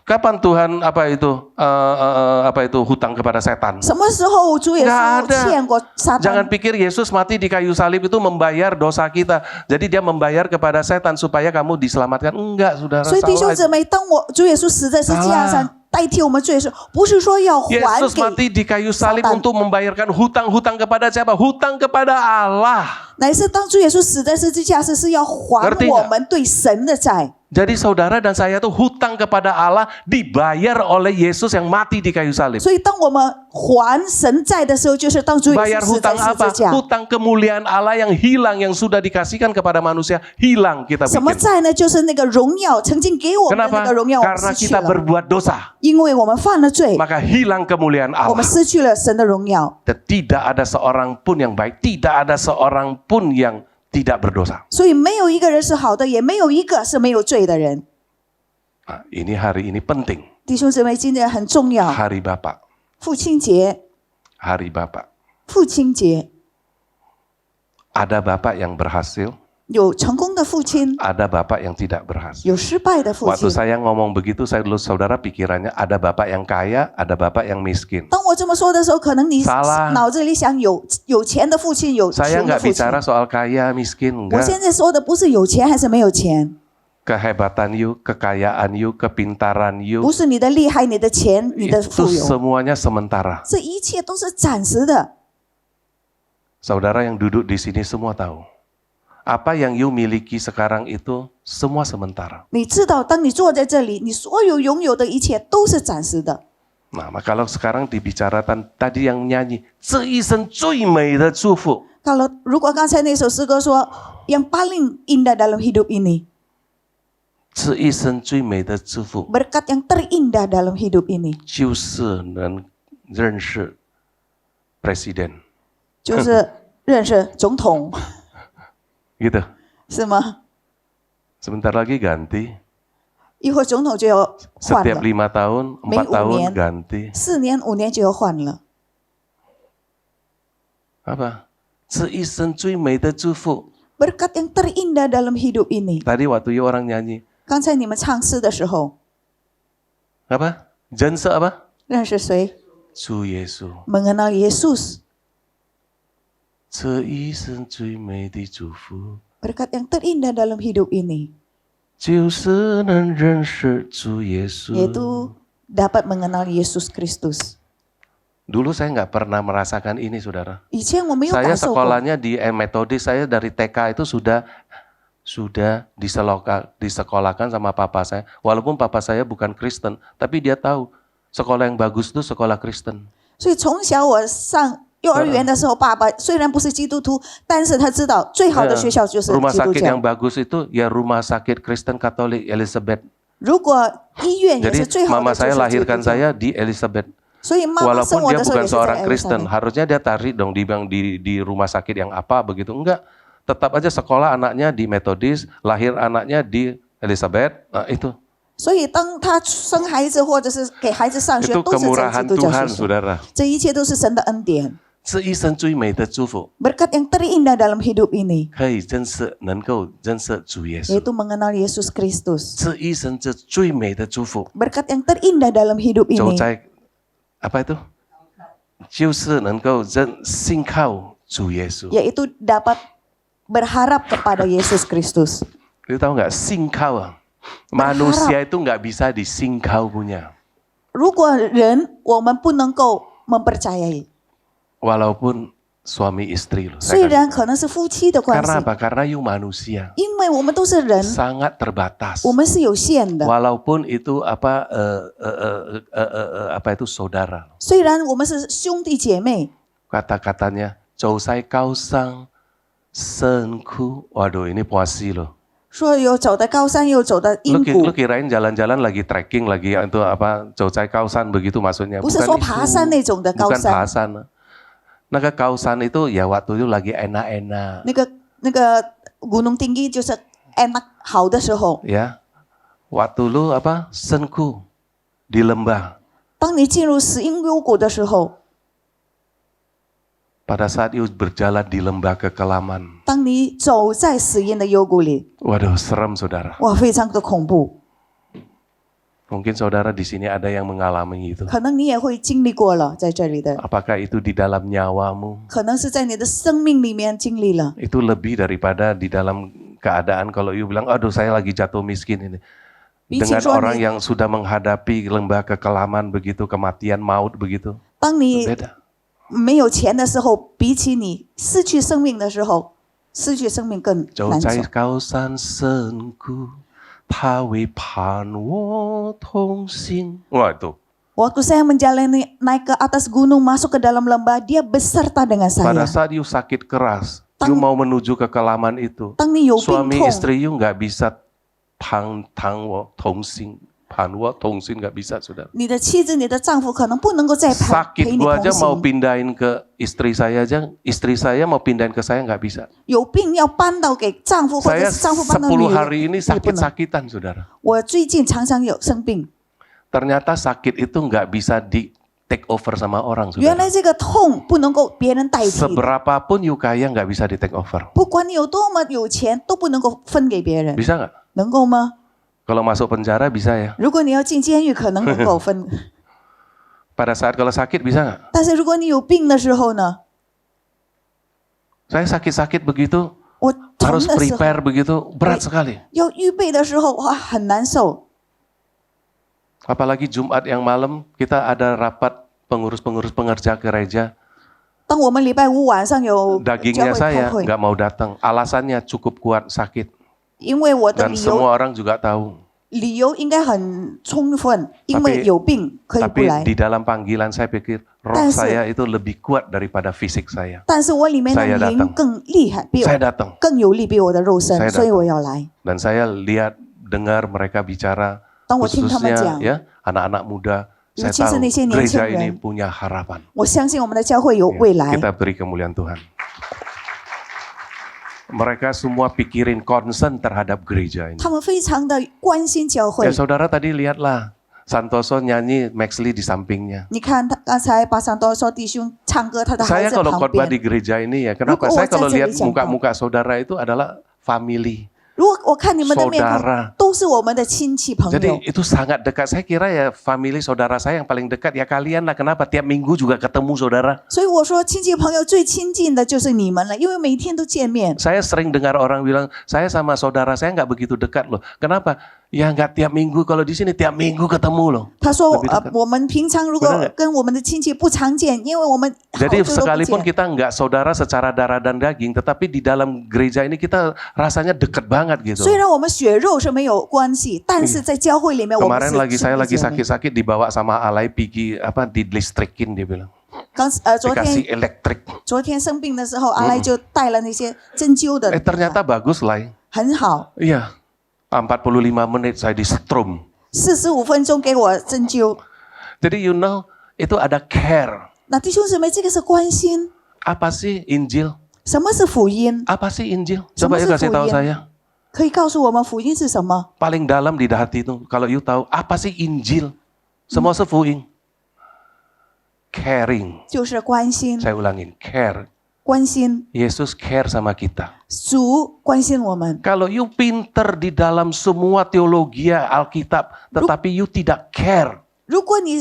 Kapan Tuhan apa itu hutang kepada setan? 什么时候主耶 Nggak 稣 ada. 欠过撒 Jangan 旦？ pikir Yesus mati di kayu salib itu membayar dosa kita. Jadi dia membayar kepada setan supaya kamu diselamatkan. Enggak, saudara. 所以弟兄 Salah. 姊妹，当主耶稣死在十字架上代替我们罪的时候，不是说要还 Yesus 给， mati di kayu salib Satan. untuk membayarkan hutang-hutang kepada siapa? Hutang kepada Allah. 乃是当主耶稣死在十字架上是要还 Ngerti 我 nggak? 们对神的债。 Jadi saudara dan saya tuh hutang kepada Allah dibayar oleh Yesus yang mati di kayu salib. 所以当我们还神债的时候，就是当主耶 Bayar 稣死在 hutang 十 apa? 字架。 Hutang kemuliaan Allah yang hilang, yang sudah dikasihkan kepada manusia, hilang kita 什么 bikin. 债呢？就是那个荣耀，曾经给我们的那 Kenapa? 个荣耀，我们 Karena 失去 kita 了， berbuat dosa, 因为我们犯了罪， maka hilang kemuliaan 我们 Allah. 失去了神的荣耀。 Dan tidak ada seorang pun yang baik, tidak ada seorang pun yang tidak berdosa. 所以没有一个人是好的，也没有一个是没有罪的人。 Nah, ini hari ini penting. 弟兄姊妹，今天很重要， Hari Bapak, 父亲节， hari Bapak. 父亲节 Ada Bapak yang berhasil, 有成功的父亲， ada Bapak yang tidak berhasil. 有失败的父 Waktu 亲。 saya ngomong begitu, saya dulu saudara pikirannya ada Bapak yang kaya, ada Bapak yang miskin. 当我这么说的时候，可能你 Salah 脑子里想有钱的父亲，有 Saya 穷的 nggak 父亲。 bicara soal kaya, miskin, 我 enggak. 现在说的不是有钱还是没有钱， Kehebatan you, kekayaan you, kepintaran 不 you, 是你的厉害、你的钱、你的 itu 富有， semuanya sementara. 这一切都是暂时的。 Saudara yang duduk di sini semua tahu. Apa yang you miliki sekarang itu semua sementara. 你知道，当你坐在这里，你所有拥有的一切都是暂时的。 Nah, kalau sekarang dibicarakan tadi yang nyanyi, 这一生最美的祝福.如果刚才那首诗歌说yang paling indah dalam hidup ini, 这一生最美的祝福 berkat yang terindah dalam hidup ini 就是能认识 presiden. 就是认识总统， Gitu. 是吗？ Sebentar lagi ganti. 一会儿总统就要换 Setiap 了， 5 tahun, 4 每5 tahun 年 ganti. 4年5年就要换了。 Apa? 这一生最美的祝福. Berkat yang terindah dalam hidup ini. Tadi waktu you orang nyanyi. 刚才你们唱诗的时候， Apa? 认识 apa? 认识谁？ 主耶稣. Mengenal Yesus. 这一生最美的祝福 Berkat yang terindah dalam hidup ini 就是能认识主耶稣. yaitu dapat mengenal Yesus Kristus. Dulu saya nggak pernah merasakan ini, saudara. 以前我没有 Saya 感受过， sekolahnya di metodis, saya dari TK itu sudah disekolahkan sama papa saya. Walaupun papa saya bukan Kristen, tapi dia tahu sekolah yang bagus itu sekolah Kristen. 所以从小我上幼儿园的时候，爸爸虽然不是基督徒，但是他知道最好的学校就是 Rumah 基督 sakit 教 yang。bagus itu ya rumah sakit Kristen Katolik Elizabeth. 如果医院也是 Jadi 最好的 mama 就 saya 是基督 lahirkan 教。 saya di Elizabeth. 所以妈妈生 Walaupun 我 dia 的时候 bukan 也是在 seorang 艾 Kristen, 丽莎。 harusnya dia tarik dong di rumah sakit yang apa begitu. Enggak, tetap aja sekolah anaknya di Metodis, lahir anaknya di Elizabeth. Nah, itu 所以当他生孩子或者是给孩子上学， itu 都是在 kemurahan 基督教 Tuhan, 学校。 saudara. 这一切都是神的恩典。 这一生最美的祝福 Berkat yang terindah dalam hidup ini 可以能够认识主耶稣。 yaitu mengenal Yesus Kristus. 这一生这最美的祝福 Berkat yang terindah dalam hidup 走 ini 在apa itu？就是能够信靠主耶稣。 yaitu dapat berharap kepada Yesus Kristus. Lu tahu nggak singkau? Manusia itu nggak bisa disingkau punya. 如果人我们不能够mempercayai， Walaupun suami istri loh. 虽然可能是夫妻的关系， Karena apa? Karena you manusia 因为我们都是人， sangat terbatas. 我们是有限的。 Walaupun itu apa itu saudara. 虽然我们是兄弟姐妹， Kata-katanya, 走在高山深苦. Waduh, ini puasi loh. 说有走的高山，又走的阴 Lu 谷， kirain jalan-jalan lagi trekking lagi itu apa? 走在高山 begitu maksudnya. 不是说爬山那种的高 Bukan 山。 pasan. Nah, ke kausan itu ya waktu itu lagi enak-enak. 那个gunung tinggi 就是 enak 好的时候， Ya. Waktu lu apa? Senku di lembah. 当你进入死荫幽谷的时候， Pada saat you berjalan di lembah kekelaman. 当你走在死荫的幽谷里， Waduh, serem saudara. 哇，非常的恐怖。Mungkin saudara di sini ada yang mengalami itu. 可能你也会经历过了，在这里的， Apakah itu di dalam nyawamu? 可能是在你的生命里面经历了。 Itu lebih daripada di dalam keadaan kalau you bilang, aduh saya lagi jatuh miskin ini. 比起 Dengan 说 orang 你， yang sudah menghadapi lembah kekelaman begitu, kematian, maut begitu. 当你 Beda. 没有钱的时候，比起你失去生命的时候，失去生命更走难受在。高山深谷，他为盼我同行。Wah itu. Waktu saya menjalani naik ke atas gunung masuk ke dalam lembah, dia beserta dengan Pada saya. saat you sakit keras, Tang- you mau menuju kekelaman itu. 当你有病 Suami 痛， istri you nggak bisa tang wo tongxing, pan wo tongxing nggak bisa saudara. 你的妻子、你的丈夫可能不能够再陪 Sakit 你 gua 同 aja mau 行。 pindahin ke istri saya aja, istri saya mau pindahin ke saya nggak bisa. 有病要搬到给丈夫，或者 Saya 是丈夫搬到女 10 人， hari ini 也不能。 sakit-sakitan saudara. 我最近常常有生病， Ternyata sakit itu nggak bisa di take over sama orang 原 saudara. 来这个痛不能够别人代替的， Seberapapun you kaya nggak bisa di take over. 不管你有多么有钱，都不能够分给别人， Bisa nggak? 能够吗？ Kalau masuk penjara bisa ya. 如果你要进监狱，可能能够分， Pada saat kalau sakit bisa nggak? 但是如果你有病的时候呢？ Saya sakit-sakit begitu 我疼 harus 的时候， prepare begitu berat sekali. 要预备的时候，哇，很难受。 Apalagi Jumat yang malam kita ada rapat pengurus-pengurus pengerja gereja. 当我们礼拜五晚上有教 Dagingnya 会 saya 开会， nggak mau datang. Alasannya cukup kuat sakit. 因为我的 Dan 理 semua 由 orang juga tahu. 理由应该很充分，因为有病可以不 Tapi 来。 di dalam panggilan saya pikir roh 但是- saya itu lebih kuat daripada fisik saya. 但是我里面的 saya 灵 datang 更厉害，比 Saya 我 datang 更有力，比我的肉身 saya， 所以 datang 我要来。 dan saya lihat dengar mereka bicara 当我听他们 khususnya 讲， ya anak-anak muda. Saya 尤其是 tahu 那些年轻 gereja 人。 ini punya harapan. 我相信我们的教会有 Ya, 未来。 Kita beri kemuliaan Tuhan. Mereka semua pikirin concern terhadap gereja ini. 他们非常的关心教会 Ya。saudara tadi lihatlah, Santoso nyanyi, Max Lee di sampingnya. 你看他刚才巴桑多说弟兄唱歌，他的孩 Saya 子 kalau 旁 khotbah 边 di。gereja ini ya, kenapa?如果 Saya kalau 我在这里 lihat 讲到， muka-muka saudara itu adalah family. 如果我看你们的面孔 Saudara， 都是我们的亲戚朋友 Jadi，itu sangat dekat. Saya kira ya family saudara saya yang paling dekat ya kalian lah. Kenapa? Tiap minggu juga ketemu saudara. 所以我说亲戚朋友最亲近的就是你们了，因为每天都见面。 Saya sering dengar orang bilang, saya sama saudara saya nggak begitu dekat loh. Kenapa? Ya nggak tiap minggu, kalau di sini tiap minggu ketemu loh. 他说 lebih dekat 我们平常如果 Benar nggak? 跟我们的亲戚不常见，因为我们好 Jadi 久都不 sekalipun 见。 kita nggak saudara secara darah dan daging, tetapi di dalam gereja ini kita rasanya deket banget gitu. 虽然我们血肉是没有关系，但是在教会里面我们 Kemarin 是 lagi 兄 saya 弟 lagi 姐妹。 sakit-sakit dibawa sama Alay pergi apa dilistrikin dia bilang. 昨 Dikasih 天 elektrik. 昨天生病的时候，阿赖就带了那些针灸的， Ternyata bagus lah. 很好， Iya. 45 menit saya di strum. 45分钟给我针灸。 Jadi you know itu ada care. 那弟兄姊妹，这个是关心。 Apa sih Injil? 什么是福音？ Apa sih Injil? Coba Semua you kasih tahu sefuyin. saya. 可以告诉我们福音是什么？ Paling dalam di hati itu. Kalau you tahu apa sih Injil? Semua sefuing. Caring. 就是关心， Saya ulangin, care. 关心。 Yesus care sama kita. 主关心我们。 Kalau you pinter di dalam semua teologi Alkitab, tetapi you tidak care. 如果你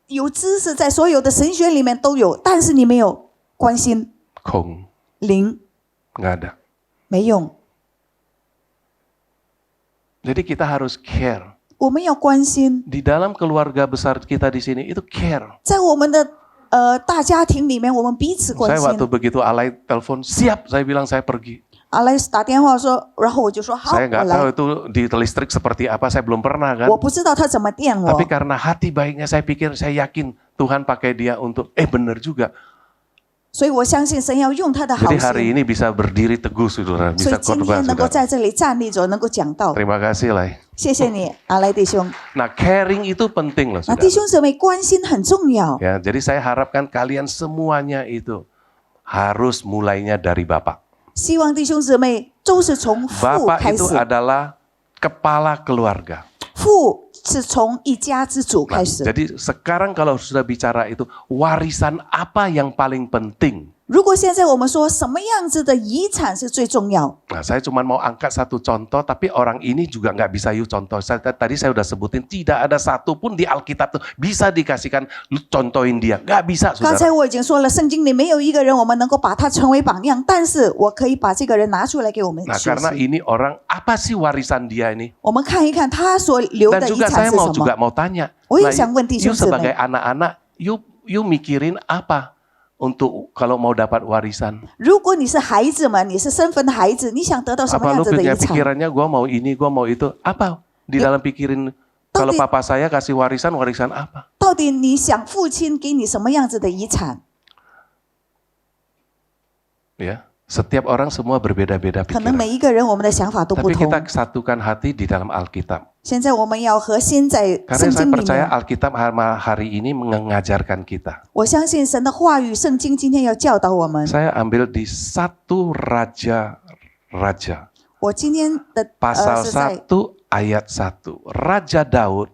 有知识，在所有的神学里面都有，但是你没有关心， Kong, 零 nggak ada. 没用。 Jadi kita harus care. 我们要关心， Di dalam keluarga besar kita di sini itu care. 在我们的大家庭里面，我们彼此关 Saya 心 waktu。begitu Alay telepon, siap, saya bilang saya pergi. 阿莱打电话说，然后我就说好， Saya 我 nggak tahu 来。 itu di listrik seperti apa, saya belum pernah kan. 我不知道他怎么电我 Tapi，karena hati baiknya saya pikir, saya yakin Tuhan pakai dia untuk, benar juga. 所以我相信神要用他的好 Jadi hari 心， ini bisa berdiri teguh saudara, 所以 bisa 今 khotbah 天能够 saudara. 在这里站立着，能够讲道。 Terima kasih lah. 谢谢你，阿莱弟兄。 Nah caring itu penting loh 那 saudara. 弟兄姊妹，关心很重要。 Ya, jadi saya harapkan kalian semuanya itu harus mulainya dari Bapak. 希望弟兄姊妹都是从父 Bapak 开 itu 始， adalah kepala keluarga. 父是从一家之主 Nah, 开始。 jadi sekarang kalau sudah bicara itu, warisan apa yang paling penting 如果现在我们说什么样子的遗产是最重要？ Nah, saya cuma mau angkat satu contoh, tapi orang ini juga nggak bisa you contoh. Tadi saya udah sebutin, tidak ada satu pun di Alkitab tuh bisa dikasihkan, lu contohin dia. Nggak bisa, 刚才 saudara. 我已经说了，圣经里没有一个人我们能够把他成为榜样，但是我可以把这个人拿出来给我们 Nah, 学 karena 习。 ini orang, apa sih warisan dia ini? 我们看一看他所留 Dan 的遗 juga 产 saya 是 mau 什 juga 么。 mau tanya, 我也 nah, 想问弟 you 兄姊 sebagai 妹， anak-anak, you mikirin apa untuk kalau mau dapat warisan? 如果你是孩子们，你是身份的孩子，你想得到什么 Apa 样 lu 子的遗 punya 产？ pikirannya gue mau ini, gue mau itu? Apa di dalam pikirin kalau papa saya kasih warisan, warisan apa? 到底你想父亲给你什么样子的遗产？ Ya, setiap orang semua berbeda-beda 可能 pikiran. 每一个人我们的想法都不 Tapi 同。 kita satukan hati di dalam Alkitab. 现在我们要核心在 Karena 圣 saya 经里 percaya 面。 Alkitab hari ini mengajarkan kita. 我相信神的话语，圣经今天要教导我们。 Saya ambil di 1 Raja, 我今天的 pasal 是在 1 ayat 1. Raja Daud,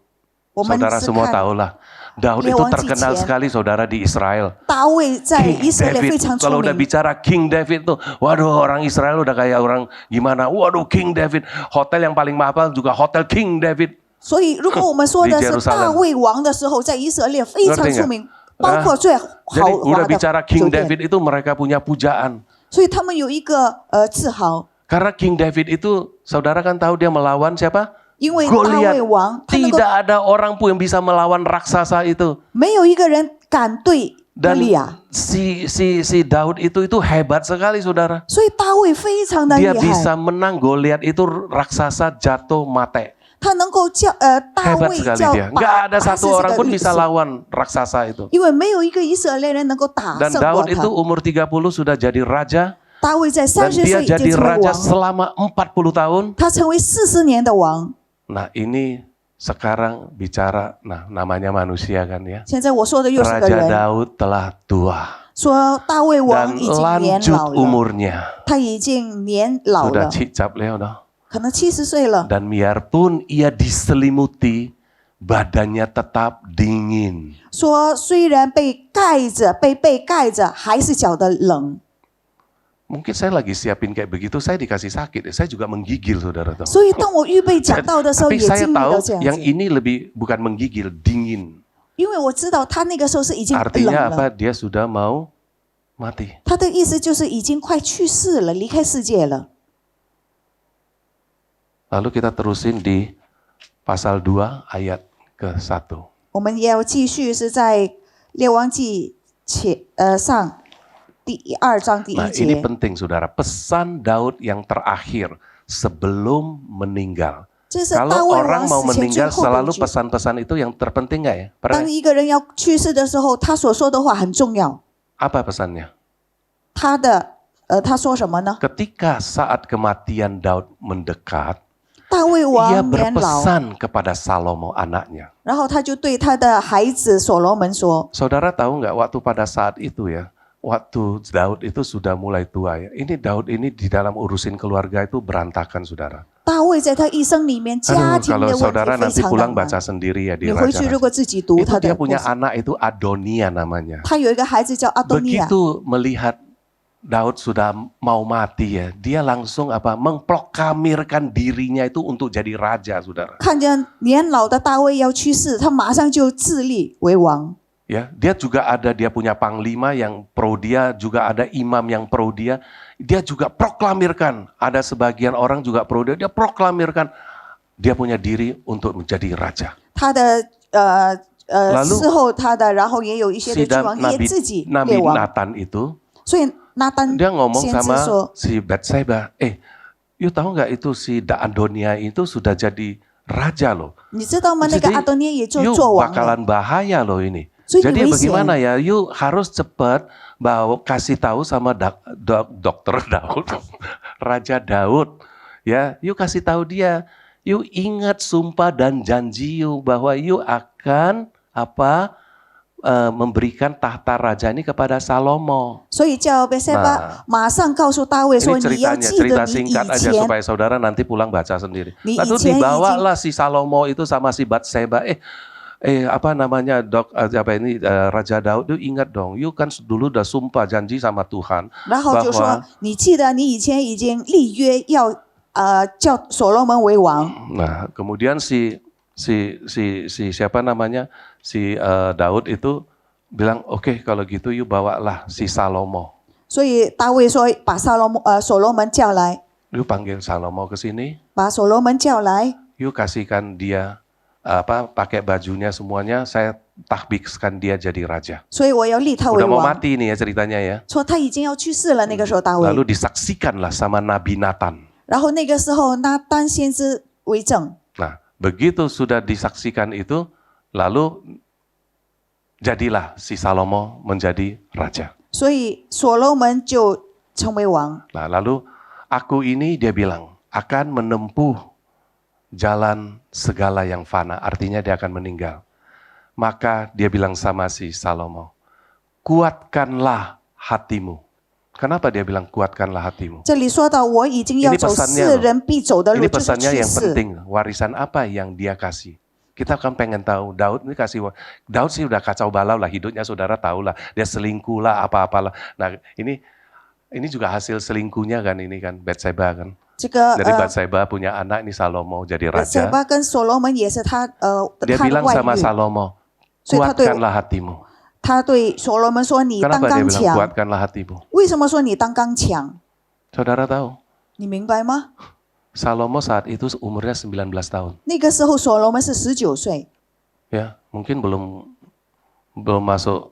我们 saudara 是 semua 看 tahulah. Daud Dia itu orang terkenal Cicien. sekali saudara di Israel. 大卫在 King 以色列非 David, 常出 kalau udah 名。 bicara King David tuh, waduh orang Israel udah kayak orang gimana, waduh King David, hotel yang paling mahal juga hotel King David. 所以，如果我们说的 Di 是 Jerusalem 大卫王的时候，在以色列非常 Ngerti 出 nggak? 名，包括最豪 Jadi 华 udah bicara 的 King 酒店。 David itu mereka punya pujaan. 所以他们有一个自豪， Karena King David itu, saudara kan tahu dia melawan siapa? 因为大 Goliat. 卫王他能够 Tidak ada orang pun yang bisa melawan raksasa itu. 没有一个人敢对歌 Dan 利亚， si Daud itu hebat sekali saudara. 所以大卫非常的厉 Dia 害， bisa menang Goliat itu raksasa jatuh mati. 他能够叫大 Hebat 卫 sekali 叫 dia. Nggak 把 ada 打 satu 死这 orang 个 pun 律 bisa 师， lawan raksasa itu. 因为没有一个以色列人能够打 Dan 胜过 Daud itu 他。 umur 30 sudah jadi raja. 大卫在 Dan 30 dia 岁已经 jadi 成为 raja 王， selama 40 tahun. 他成为40年的王。 Nah ini sekarang bicara, nah namanya manusia kan ya. 现在我说的又是个 Raja 人， Daud telah tua. 说大卫王 Dan 已经年 lanjut 老了， umurnya. 他已经年老 Sudah 了， cicap Leo dah. 可能70岁了。 Dan biarpun ia diselimuti, badannya tetap dingin. 说虽然被盖着，被盖着，还是觉得冷。 Mungkin saya lagi siapin kayak begitu, saya dikasih sakit. Saya juga menggigil, saudara tahu. 所以当我预备讲到的时候， Tapi 也 saya 经历 tahu 到这样 yang 子， ini lebih bukan menggigil, dingin. 因为我知道他那个时候是已经冷 Artinya 了。 apa? Dia sudah mau mati. 他的意思就是已经快去世了，离开世界了。 Lalu kita terusin di pasal 2 ayat ke-1. 我们也要继续是在列王记上第2章第 Nah 1 ini 节。 penting saudara, pesan Daud yang terakhir sebelum meninggal. 这是大 Kalau 卫 orang 王 mau 死前最 meninggal 后的 selalu 一句。 pesan-pesan itu yang terpenting nggak ya? Pernah? 当一个人要去世的时候，他所说的话很重要。 Apa pesannya? 他说什么呢？ Ketika saat kematian Daud mendekat, 大卫 ia 王年老， berpesan kepada Salomo anaknya. 然后他就对他的孩子所罗门说 Saudara tahu nggak waktu pada saat itu ya, waktu Daud itu sudah mulai tua ya. Ini Daud ini di dalam urusin keluarga itu berantakan saudara. 大卫在他一生里面家 Aduh, 庭 kalau 的问 saudara 题非 nanti 常 pulang 难。 baca sendiri ya di 你回去 Raja. 如果自己读 Itu 他 dia 的故 punya 事， anak itu Adonia namanya. 他有一个孩子叫阿多尼亚。 Begitu melihat Daud sudah mau mati ya, dia langsung mengproklamirkan dirinya itu untuk jadi raja, saudara. 看见年老的大卫要去世，他马上就自立为王。 Ya, dia juga ada, dia punya panglima yang pro dia, juga ada imam yang pro dia. Dia juga proklamirkan, ada sebagian orang juga pro dia, dia proklamirkan dia punya diri untuk menjadi raja. 他的Lalu 伺候他的，然后也有一些 Si 的君王也自己 Nabi 列王。 Nathan itu, 所以拿单 dia ngomong 先知 sama 说， si Batseba, you tahu nggak itu si Adonia itu sudah jadi raja loh. 你知道吗？那个 Jadi, 阿多涅也就 you 做王了。 bakalan bahaya loh ini. 所以你 Jadi 危险。 bagaimana ya? You harus cepat kasih tahu sama dokter Daud, Raja Daud. Ya, you kasih tahu dia. You ingat sumpah dan janji you bahwa you akan memberikan tahta raja ini kepada Salomo. 所以叫贝塞巴马上告诉大卫说：“ Ini 你要 ceritanya, 记 cerita 得你 singkat 以 aja 前 supaya saudara nanti pulang baca sendiri. Ni Lalu ijen dibawalah si Salomo itu sama si Batseba. apa namanya Raja Daud itu ingat dong, you kan dulu udah sumpah janji sama Tuhan 然后就说 bahwa 你记得你以前已经立约要叫所罗门为王。 nah kemudian si siapa namanya si Daud itu bilang oke, kalau gitu you bawalah si Salomo. 所以大卫说把所罗门叫来， You panggil Salomo ke sini, 把所罗门叫来， you kasihkan dia pakai bajunya semuanya, saya tahbiskan dia jadi raja. 所以我要立他为 Udah mau 王。 mati nih ya ceritanya ya. 说他已经要去世了，那个时候大卫。 Lalu disaksikanlah sama Nabi Nathan. 然后那个时候拿单先知为证， Nah, begitu sudah disaksikan itu, lalu jadilah si Salomo menjadi raja. 所以所罗门就成为王。 Nah, lalu aku ini dia bilang akan menempuh jalan segala yang fana, artinya dia akan meninggal. Maka dia bilang sama si Salomo, kuatkanlah hatimu. Kenapa dia bilang kuatkanlah hatimu? 这里说到我已经要 Ini 走 pesannya 世 loh. 人必走的路， Ini 就是 pesannya 去 yang 世。 penting. Warisan apa yang dia kasih? Kita kan pengen tahu. Daud ini Daud sih udah kacau balau lah hidupnya, saudara tahu lah. Dia selingkuh lah, apa-apalah. Nah ini juga hasil selingkuhnya kan, ini kan Batseba kan. 这个 Dari Batseba punya anak, ini Salomo jadi raja. 塞巴跟所罗门也是他 Dia 他的 bilang 外 sama 遇。 Salomo, 所以他对 kuatkanlah hatimu. 他对所罗门说：“你当 Kenapa dia 刚 bilang 强。 kuatkanlah hatimu? ”为什么说你当刚强？ Saudara tahu, 你明白吗？ Salomo saat itu umurnya 19 tahun. 那个时候所罗门是19岁， Ya, mungkin belum masuk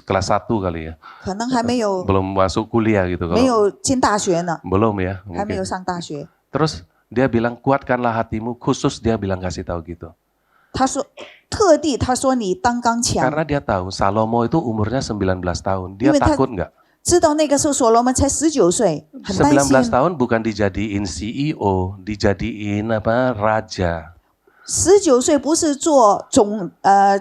kelas 1 kali ya. 可能还没有 Belum masuk kuliah gitu 没 kalau. 有进大学呢， Belum ya, 还没有 mungkin. 上大学。 Terus dia bilang kuatkanlah hatimu, khusus dia bilang kasih tahu gitu. 他说特地他说你当刚强， Karena dia tahu Salomo itu umurnya 19 tahun. Dia因为他- takut nggak? 知道那个时候所罗门才19岁，很担 19 心。 tahun bukan dijadiin CEO, dijadiin raja. 19岁不是做总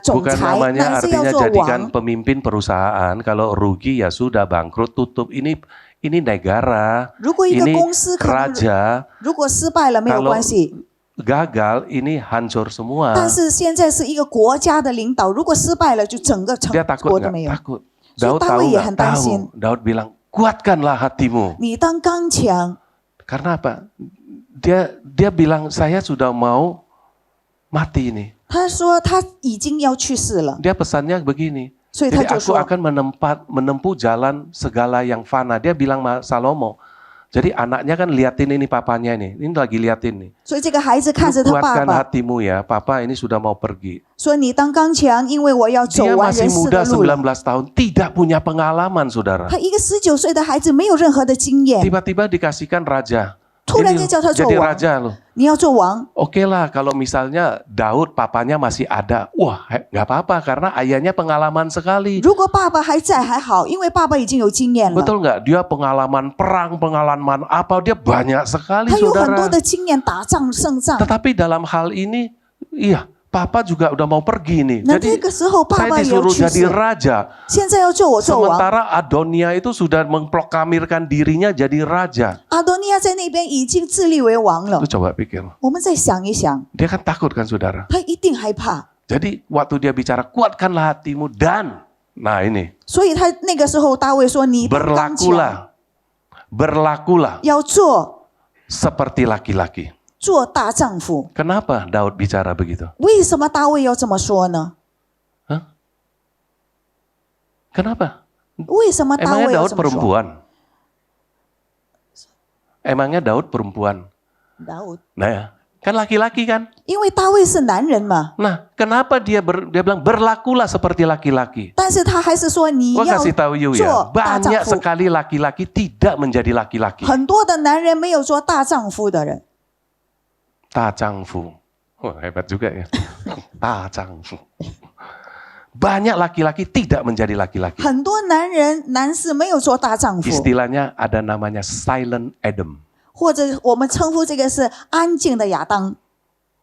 Bukan 裁， namanya 那是要 artinya 做 jadikan 王。 pemimpin perusahaan. Kalau rugi ya sudah bangkrut, tutup. Ini negara, 如果一个 ini 公司可能 raja. 如果失败了没有 Kalau 关系， gagal ini hancur semua. 但是现在是一个国家的领导，如果失败了就整个成 Dia takut 国都没 nggak? 有。 Takut. 所以 Daud 大 tahu 卫也 nggak? 很担心。 Tahu. Daud bilang kuatkanlah hatimu. 你当刚强， Karena apa? Dia bilang saya sudah mau mati ini. 他说他已经要去世了， Dia pesannya begini. 所以他 Jadi 就 aku 说 akan menempuh jalan segala yang fana. Dia bilang sama Salomo. Jadi anaknya kan liatin ini papanya ini. Ini lagi liatin nih. 所以这个孩子看着 Lu 他爸 kuatkan 爸 hatimu ya. Papa ini sudah mau pergi. 说：“你当刚强，因为我要走 Dia 完 masih 人世 muda 的路了。 19 tahun. Tidak punya pengalaman, saudara. 他一个19岁的孩子没有任何的经验， Tiba-tiba dikasihkan raja. 突然 Ini 间叫他做 jadi 王， raja loh. 你要做王。 Oke lah kalau misalnya Daud papanya masih ada. Wah nggak apa-apa karena ayahnya pengalaman sekali. 如果爸爸还在还好，因为爸爸已经有经验了， Betul nggak? Dia pengalaman perang, pengalaman apa, dia banyak sekali 他有很多 saudara. 的经验，打仗胜仗。 Tetapi dalam hal ini, iya, papa juga udah mau pergi nih. 那这 Jadi 个时候爸 saya 爸也要 disuruh 去 jadi 世， raja. 现在要做我做王。 Sementara Adonia itu sudah memproklamirkan dirinya jadi raja. 阿多尼亚在那边已经自立为王了 Lu。coba pikir. 我们再想一想， Dia kan takut kan saudara. 他一定害怕， Jadi waktu dia bicara kuatkanlah hatimu dan, nah ini 所以他那个时候大卫说：“你当刚强， berlakulah 要做 seperti laki-laki. 做大丈夫。 Kenapa Daud bicara begitu? 为什么大卫要这么说呢？ Kenapa? 为什么大 Emangnya 卫要 Daud 这么说？ perempuan? Emangnya Daud perempuan? 大卫， Nah ya, kan laki-laki kan? 因为大卫是男人嘛， Nah, kenapa dia bilang berlakulah seperti laki-laki? 但是他还是说你 Gua 要 kasih tahu you ya, 做大丈 banyak 夫。 sekali laki-laki tidak menjadi laki-laki. 很多的男人没有做大丈夫的人， Tajangfu. Wah, hebat juga ya. Tajangfu. Banyak laki-laki tidak menjadi laki-laki. 很多男士没有做大丈夫， Istilahnya ada namanya silent Adam. 或者我们称呼这个是安静的亚当。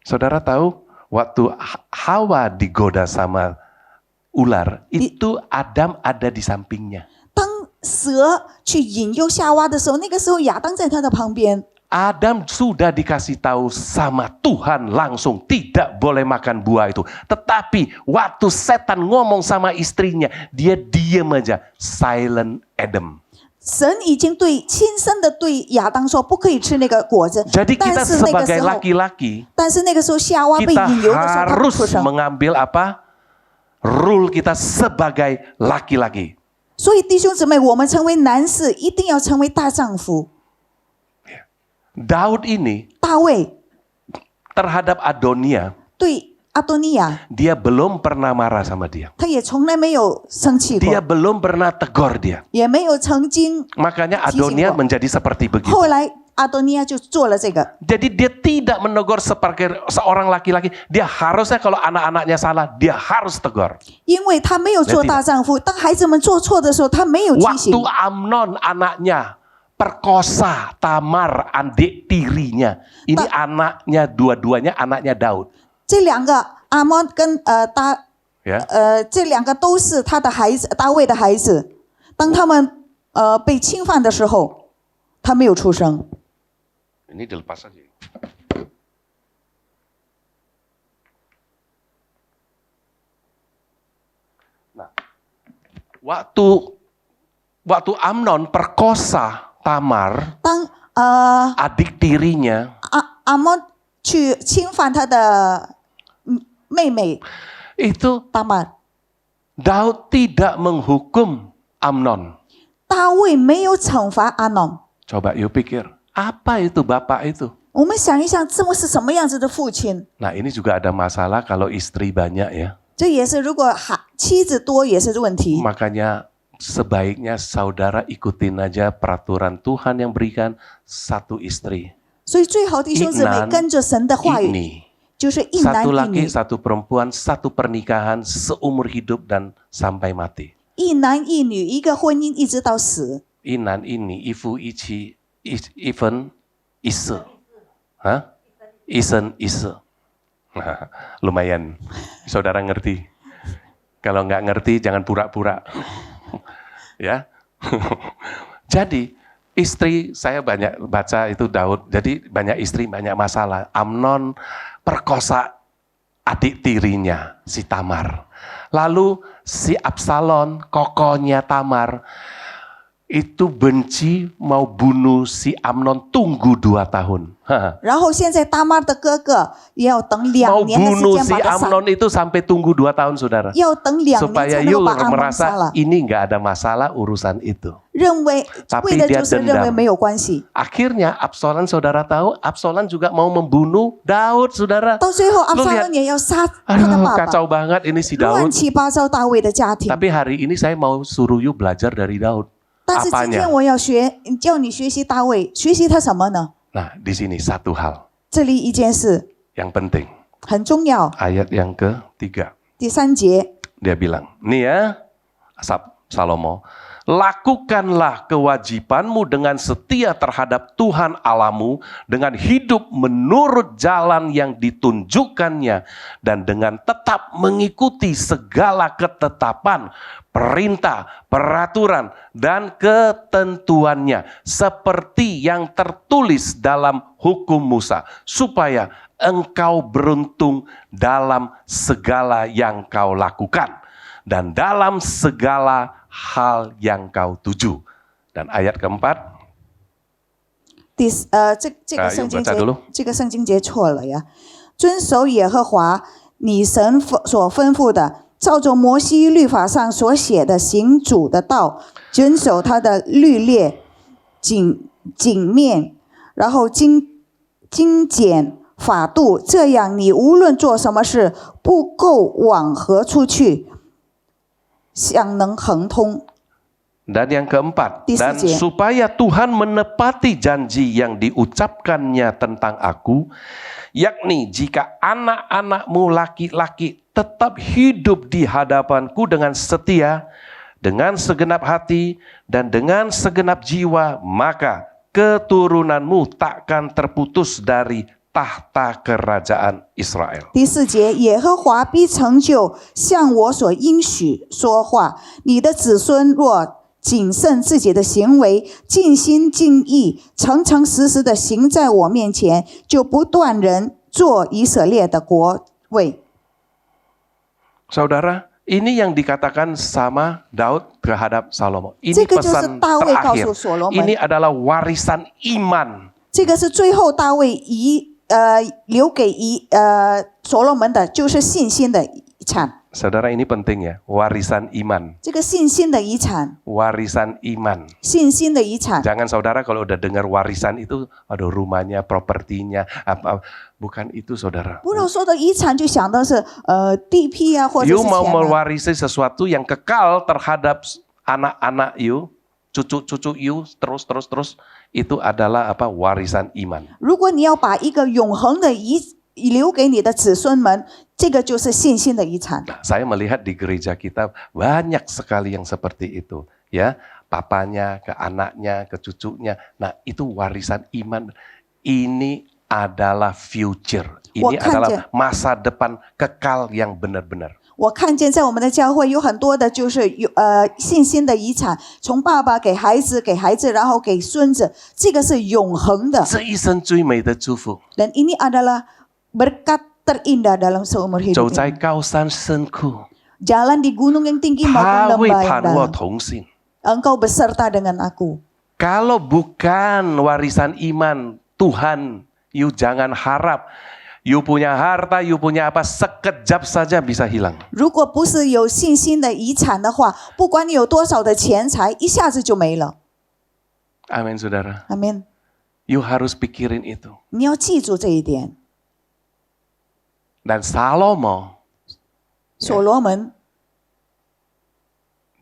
Saudara tahu waktu Hawa digoda sama ular, itu Adam ada di sampingnya. 当蛇去引诱夏娃的时候，那个时候亚当在他的旁边。Adam sudah dikasih tahu sama Tuhan langsung tidak boleh makan buah itu. Tetapi waktu setan ngomong sama istrinya, dia diam aja. Silent Adam. 神已经亲身的对亚当说不可以吃那个果子， Jadi 但 kita 是那个 sebagai 时候， laki-laki 但是那个时候夏娃被 kita 引诱的时候，他不 harus 出声， mengambil apa? Rule kita sebagai laki-laki. 所以弟兄姊妹，我们成为男士一定要成为大丈夫。 Daud ini 大卫 terhadap Adonia, 对阿多尼亚， dia belum pernah marah sama dia. 他也从来没有生气 Dia 过， belum pernah tegur dia. 也没有曾经。 Makanya Adonia menjadi seperti begitu. 后来阿多尼亚就做了这个， Jadi dia tidak menegur sebagai seorang laki-laki. Dia harusnya kalau anak-anaknya salah, dia harus tegur. 因为他没有做大丈夫。当孩子们做错的时候，他没有提醒 Waktu。Amnon anaknya perkosa Tamar adik tirinya. Ini anaknya dua-duanya anaknya Daud. 这两个阿摩跟Ya. 这两个都是他的孩子，大卫的孩子。当他们被侵犯的时候，他没有出声。 Ini dilepas saja. Nah, waktu Amnon perkosa Tamar, 当adik tirinya, 阿摩去侵犯他的妹妹 itu 大玛， Daud tidak menghukum Amnon. 大卫没有惩罚阿农。 Coba you pikir, apa itu bapak itu? 我们想一想，这么是什么样子的父亲？ Nah ini juga ada masalah kalau istri banyak ya. 这也是如果妻子多也是问题。 Makanya sebaiknya saudara ikutin aja peraturan Tuhan yang berikan satu istri. 所以最好弟兄姊妹 Inan, 跟着神的话语， Ini. 就是一男 Satu 一 laki, 女， satu perempuan, satu pernikahan seumur hidup dan sampai mati. 一男一女，一个婚姻一直到死。 Inan ini, ifu ichi, even ise. Hah? Isen ise. Lumayan, saudara ngerti. Kalau nggak ngerti jangan pura-pura. Ya. Jadi istri saya banyak baca itu Daud. Jadi banyak istri banyak masalah. Amnon perkosa adik tirinya si Tamar. Lalu si Absalom kokonya Tamar itu benci mau bunuh si Amnon tunggu 2 tahun. 然后现在大妈的哥哥也要等 Mau 2年的时 bunuh 间 si 把他杀， Amnon itu sampai tunggu 2 tahun saudara. 要等2年 Supaya 才能 you 把阿蒙杀 merasa 了。 ini nggak ada masalah urusan itu. 认为 Tapi 为的 dia 就是认为 dendam. 没有关系。 Akhirnya Absalom saudara tahu, Absalom juga mau membunuh Daud saudara. 到最后，阿 Lu 萨 lihat, 隆也要杀他的 aduh 爸爸， kacau banget ini si 乱 Daud. 七八糟大卫的家庭。 Tapi hari ini saya mau suruh you belajar dari Daud. 但是今 Apanya? 天我要叫你学习大卫，学习他什么呢？ Nah di sini satu hal 这里一件事 yang penting. 很重要。 Ayat yang ke-3. 第3节， Dia bilang, nih ya Salomo, lakukanlah kewajibanmu dengan setia terhadap Tuhan Allahmu, dengan hidup menurut jalan yang ditunjukkannya, dan dengan tetap mengikuti segala ketetapan, perintah, peraturan, dan ketentuannya, seperti yang tertulis dalam hukum Musa, supaya engkau beruntung dalam segala yang kau lakukan, dan dalam segala hal yang kau tuju. Dan ayat keempat, 这个圣经节 baca dulu. 这个圣经节错了呀。遵守耶和华你神所吩咐的，照着摩西律法上所写的行主的道，遵守他的律例，谨面，然后精简法度，这样你无论做什么事，不够往何处去，想能亨通。 dan yang keempat, Di dan sini. supaya Tuhan menepati janji yang diucapkannya tentang aku, yakni jika anak-anakmu laki-laki tetap hidup di hadapanku dengan setia, dengan segenap hati, dan dengan segenap jiwa, maka keturunanmu takkan terputus dari tahta kerajaan Israel. 第4节，耶和华必成就向我所应许说话。你的子孙若谨慎自己的行为，尽心尽意，诚诚实实的行在我面前，就不断人做以色列的国位。 Saudara, ini yang dikatakan sama Daud terhadap Salomo. Ini 这个就是 pesan 大卫告 terakhir. 诉所罗门， Ini adalah warisan iman. 这个是最后大卫留给所罗门的，就是信心的遗产。 Saudara, ini penting ya, warisan iman. 这个信心的遗产， Warisan iman. 信心的遗产。 Jangan saudara kalau udah dengar warisan itu, aduh rumahnya, propertinya, apa, bukan itu saudara. 不要说的遗产，就想到是地皮啊，或者是 You 钱 mau 啊。 mewarisi sesuatu yang kekal terhadap anak-anak you, cucu-cucu you, terus, itu adalah apa? Warisan iman. 如果你要把一个永恒的留给你的子孙们，这个就是信心的遗产。 Nah, saya melihat di gereja kita banyak sekali yang seperti itu, ya, papanya ke anaknya, ke cucunya. Nah, itu warisan iman. Ini adalah future. Ini adalah masa depan kekal yang benar-benar. 我看见在我们的教会有很多的就是信心的遗产，从爸爸给孩子，然后给孙子，这个是永恒的。 这一生最美的祝福。 Dan ini adalah berkat terindah dalam seumur 走 hidup 在 ini. 高山深处， Jalan di gunung yang tinggi 他 maupun 会 lembah yang 伴我 dalam. 同行。 Engkau beserta dengan aku. Kalau bukan warisan iman Tuhan, you jangan harap you punya harta, you punya apa, sekejap saja bisa hilang. 如果不是有信心的遗产的话，不管你有多少的钱财，一下子就没了。 Amin, saudara. Amin. You harus pikirin itu. 你要记住这一点。 Dan Salomo, 所罗门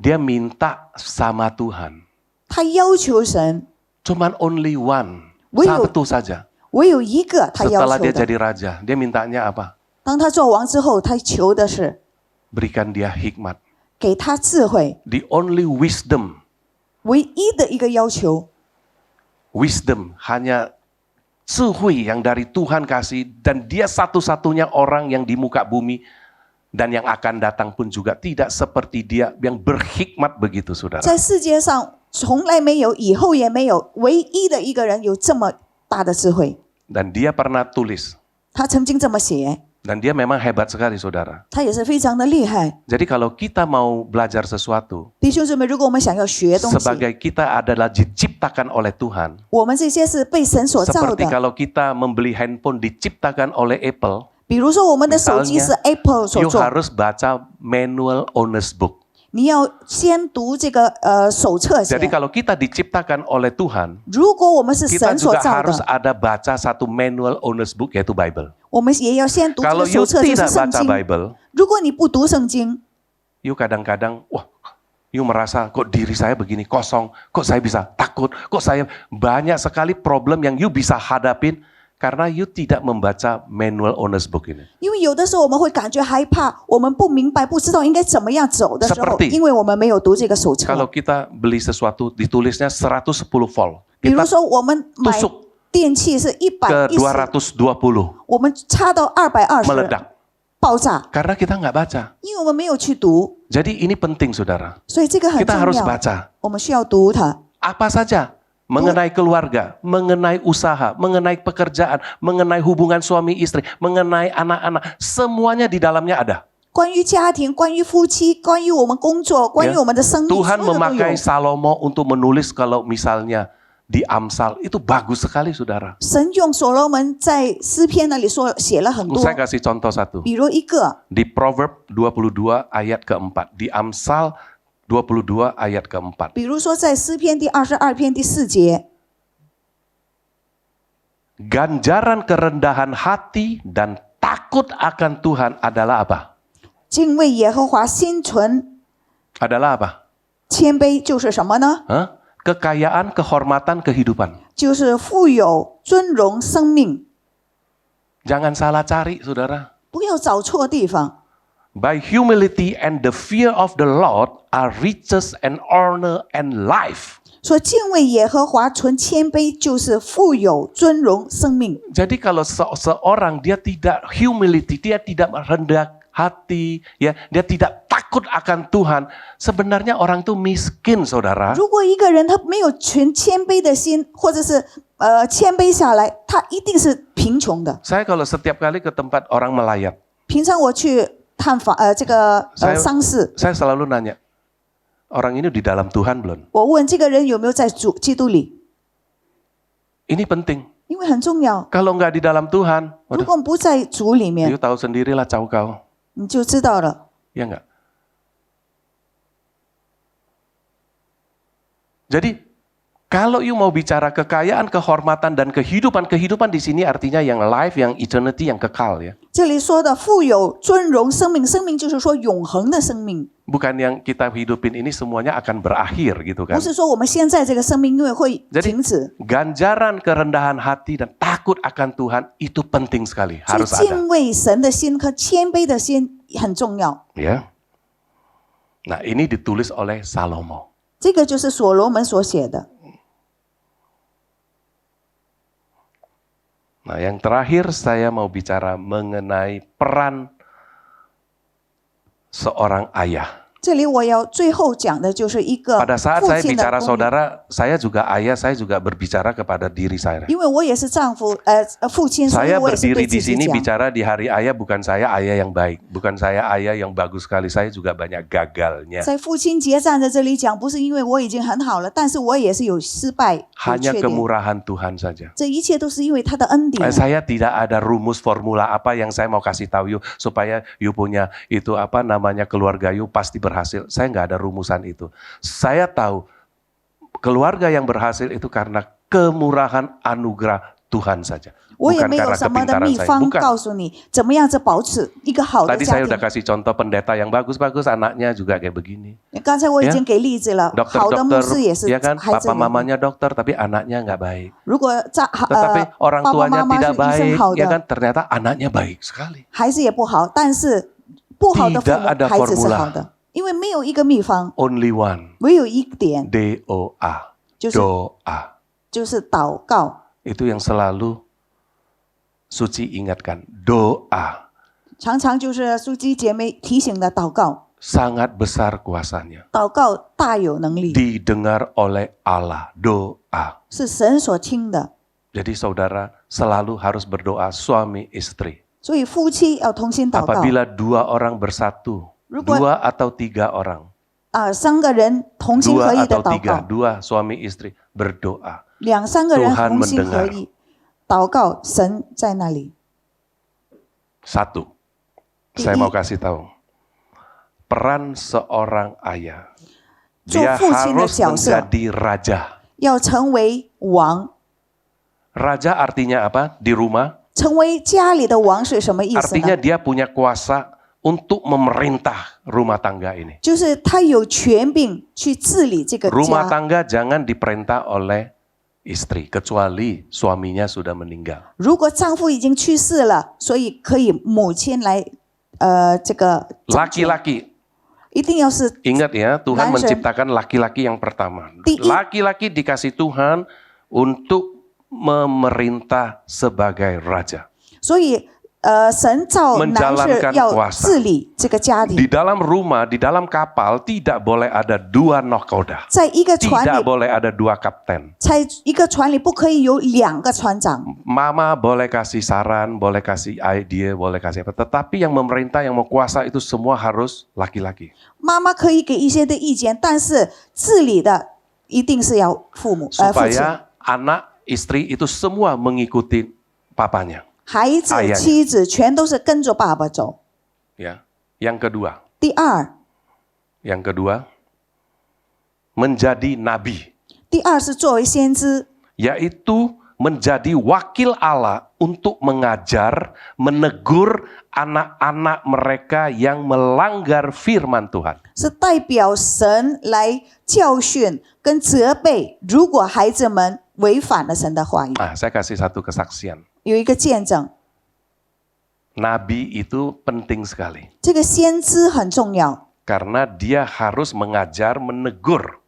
dia minta sama Tuhan. 他要求神， Cuman only one. Will- Satu saja. 唯有一个他要 Setelah 求 dia 的。 jadi raja, dia mintanya apa? 当他做王之后，他求的是 Berikan dia hikmat. 给他智慧， The only wisdom. 唯一的一个要求。 Wisdom hanya智慧yang dari Tuhan kasih, dan dia satu-satunya orang yang di muka bumi dan yang akan datang pun juga tidak seperti dia yang berhikmat begitu, saudara. 在世界上从来没有，以后也没有，唯一的一个人有这么大的智慧。 Dan dia pernah tulis, 他曾经这么写， dan dia memang hebat sekali, saudara. 他也是非常的厉害。 Jadi kalau kita mau belajar sesuatu, 弟兄姊妹，如果我们想要学东西， sebagai kita adalah diciptakan oleh Tuhan, 我们这些是被神所造 seperti 的。 kalau kita membeli handphone diciptakan oleh Apple, 比如说，我们的手机是 Apple 所 you 做， harus baca manual owner's book. 你要先读这个手册 Jadi 先。 kalau kita diciptakan oleh Tuhan, 如果我们是 kita 神所 juga 造 harus 的， ada baca satu manual owner's book, yaitu Bible. 我们也要先读这 Kalau 个 you 手册，就是 tidak 圣 baca 经。 Bible, 如果你不读圣经， you kadang-kadang, wah, you merasa kok diri saya begini kosong, kok saya bisa takut, kok saya banyak sekali problem yang you bisa hadapin karena you tidak membaca manual owner's book ini. 因为有的时候我们会感觉害怕，我们不明白，不知道应该怎么样走的时候， Seperti 因为我们没有读这个手册。 Kalau kita beli sesuatu ditulisnya 110 volt, 比如 kita 说，我们买 tusuk 电器是 ke 110， 220, 我们插到220 meledak. 爆炸， Karena kita nggak baca. 因为我们没有去读， Jadi ini penting, saudara. 所以这个很 Kita 重 harus 要。 baca. 我们需要读它， Apa saja mengenai keluarga, mengenai usaha, mengenai pekerjaan, mengenai hubungan suami istri, mengenai anak-anak, semuanya di dalamnya ada. 关于家庭，关于夫妻，关于我们工作，关于 Ya. 我们的生意，所 Tuhan 有的都有 memakai。Salomo untuk menulis kalau misalnya di Amsal, itu bagus sekali, saudara. 神用所罗门在诗篇那里写了很多， Saya kasih contoh satu. 比如一个 Di Proverb 22 ayat keempat, di Amsal 22 ayat keempat. 比如说在诗篇第22篇第4节， Ganjaran kerendahan hati dan takut akan Tuhan adalah apa? 敬畏耶和华，心存 Adalah apa? 谦卑，就是什么呢？ Hah? Kekayaan, kehormatan, kehidupan. 就是富有、尊荣、生命。 Jangan salah cari, saudara. 不要找错地方。 By humility and the fear of the Lord are riches and honor and life. 说敬畏耶和华，存谦卑，就是富有、尊荣、生命。 Jadi kalau seorang dia tidak humility, dia tidak rendah hati, ya, dia tidak takut takut akan Tuhan, sebenarnya orang itu miskin, saudara. 如果一个人他没有全谦卑的心，或者是谦卑下来，他一定是贫穷的。 Saya kalau setiap kali ke tempat orang melayat, 平常我去探访丧事， saya selalu nanya, orang ini di dalam Tuhan belum? 我问这个人有没有在基督里， Ini penting. 因为很重要。 Kalau nggak di dalam Tuhan, 如 waduh, 果不在主里面， you tahu sendirilah cau kau, 你就知道了。 ya nggak? Jadi kalau you mau bicara kekayaan, kehormatan dan kehidupan di sini artinya yang life, yang eternity, yang kekal ya. 这里说的富有、尊荣、生命，生命就是说永恒的生命， Bukan yang kita hidupin ini semuanya akan berakhir gitu 不 kan. 是说我们现在这个生命因为会 Jadi 停止。 ganjaran kerendahan hati dan takut akan Tuhan itu penting sekali, 所以 harus ada. 敬畏神的心和谦卑的心很重要。 Ya. Nah ini ditulis oleh Salomo. 这个就是所罗门所写的。 Nah yang terakhir saya mau bicara mengenai peran seorang ayah. 这里我要最后讲的就是一个 Pada saat 父 saya 亲的 bicara 功力， saudara, saya juga ayah, saya juga berbicara kepada diri saya. 因为我也是丈夫，父亲，所以 Saya 我也是 berdiri 对 di 自己 sini 讲。 bicara di hari ayah, bukan saya ayah yang baik, bukan saya ayah yang bagus sekali, saya juga banyak gagalnya. 在父亲节站在这里讲，不是因为我已经很好了，但是我也是有失败、有 Hanya 缺点。 kemurahan Tuhan saja. 这一切都是因为他的恩典。 Saya tidak ada rumus formula apa yang saya mau kasih tahu you supaya you punya itu apa namanya keluarga you pasti berhasil. Saya nggak ada rumusan itu. Saya tahu keluarga yang berhasil itu karena kemurahan anugerah Tuhan saja. 我也 Bukan 没有 karena 什么的 kepintaran 秘 saya. 方 Bukan. 告诉你怎么样子保持一个好的 Tadi 家 saya udah 庭。 kasih contoh pendeta yang bagus-bagus, anaknya juga kayak begini. 刚才我已经给例子了，好的牧 Dokter-dokter, 师也是 ya kan, 孩子 papa 有。 mamanya dokter tapi anaknya nggak baik. 如果Tetapi orang 爸爸 tuanya 妈妈是 tidak 医生 baik, 好 ya 的， kan, ternyata anaknya baik sekali. 孩子也不好，但是不好的父 Tidak 母 ada 孩子是 formula 好的，因为没有一个秘方， Only one, 唯有一点 DOA, 就是 doa. 就是祷告。 Itu yang selalu Suci ingatkan, doa 常常就是书记姐妹提醒的祷告， sangat besar kuasanya. 祷告大有能力， Didengar oleh Allah, doa. 是神所听的。 Jadi saudara selalu harus berdoa suami istri. 所以夫妻要同心祷告。 Apabila 2 orang bersatu, 如果 2 atau 3 orang, 3个人同心 2合意的 atau 祷 3, 告， 2 suami istri berdoa. 2、3个人 Tuhan 同心合 mendengar 意祷告，神在那里。 Satu, saya mau kasih tahu. Peran seorang ayah. Dia 做父亲的 harus 角色 menjadi raja. 要成为王， Raja artinya apa? Di rumah. 成为家里的王是什么意思 Artinya 呢？ dia punya kuasa untuk memerintah rumah tangga ini. 就是他有权柄去治理这个 Rumah 家。 tangga jangan diperintah oleh istri, kecuali suaminya sudah meninggal. 如果丈夫已经去世了，所以可以母亲来这个掌权 Laki-laki, 一定要是 ingat ya, Tuhan Langsung. menciptakan laki-laki yang pertama. Di- Laki-laki dikasih Tuhan untuk memerintah sebagai raja. 所以神造男 Menjalankan 士要 kuasa. 治理这个家 Di 庭， dalam rumah, di dalam kapal tidak boleh ada 2 nahkoda. 在一个船 Tidak 里， boleh ada 2 kapten. 在一个船里不可以有2个船长。 Mama boleh kasih saran, boleh kasih idea, boleh kasih apa. Tetapi yang memerintah, yang mau kuasa itu semua harus laki-laki. 妈妈可以给一些的意见，但是治理的一定是要父亲。 Supaya anak, istri itu semua mengikuti papanya. 孩子、 ayahnya 妻子全都是跟着爸爸走。 Ya. Yang kedua, 第二， menjadi nabi. 第二是作为先知， Yaitu menjadi wakil Allah untuk mengajar, menegur anak-anak mereka yang melanggar firman Tuhan. 是代表神来教训跟责备，如果孩子们违反了神的话语。 Nah, saya kasih satu kesaksian. 有一个见证， Nabi itu penting sekali. 这个先知很重要， Karena dia harus mengajar, menegur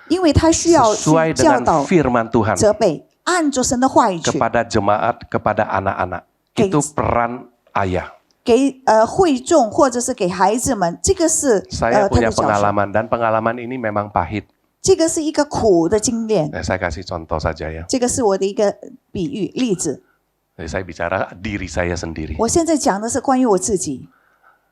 因为他需要去 sesuai 教 dengan 导、 firman Tuhan 责备，按着神的话语去， kepada jemaat, kepada anak-anak. Oke. Itu peran ayah. 给会众或者是给孩子们，这个是 Saya 他 punya 的角色， pengalaman dan pengalaman ini memang pahit. 这个是一个苦的经验， Saya kasih contoh saja ya. 这个是我的一个比喻例子。 Jadi saya bicara diri saya sendiri. 我现在讲的是关于我自己。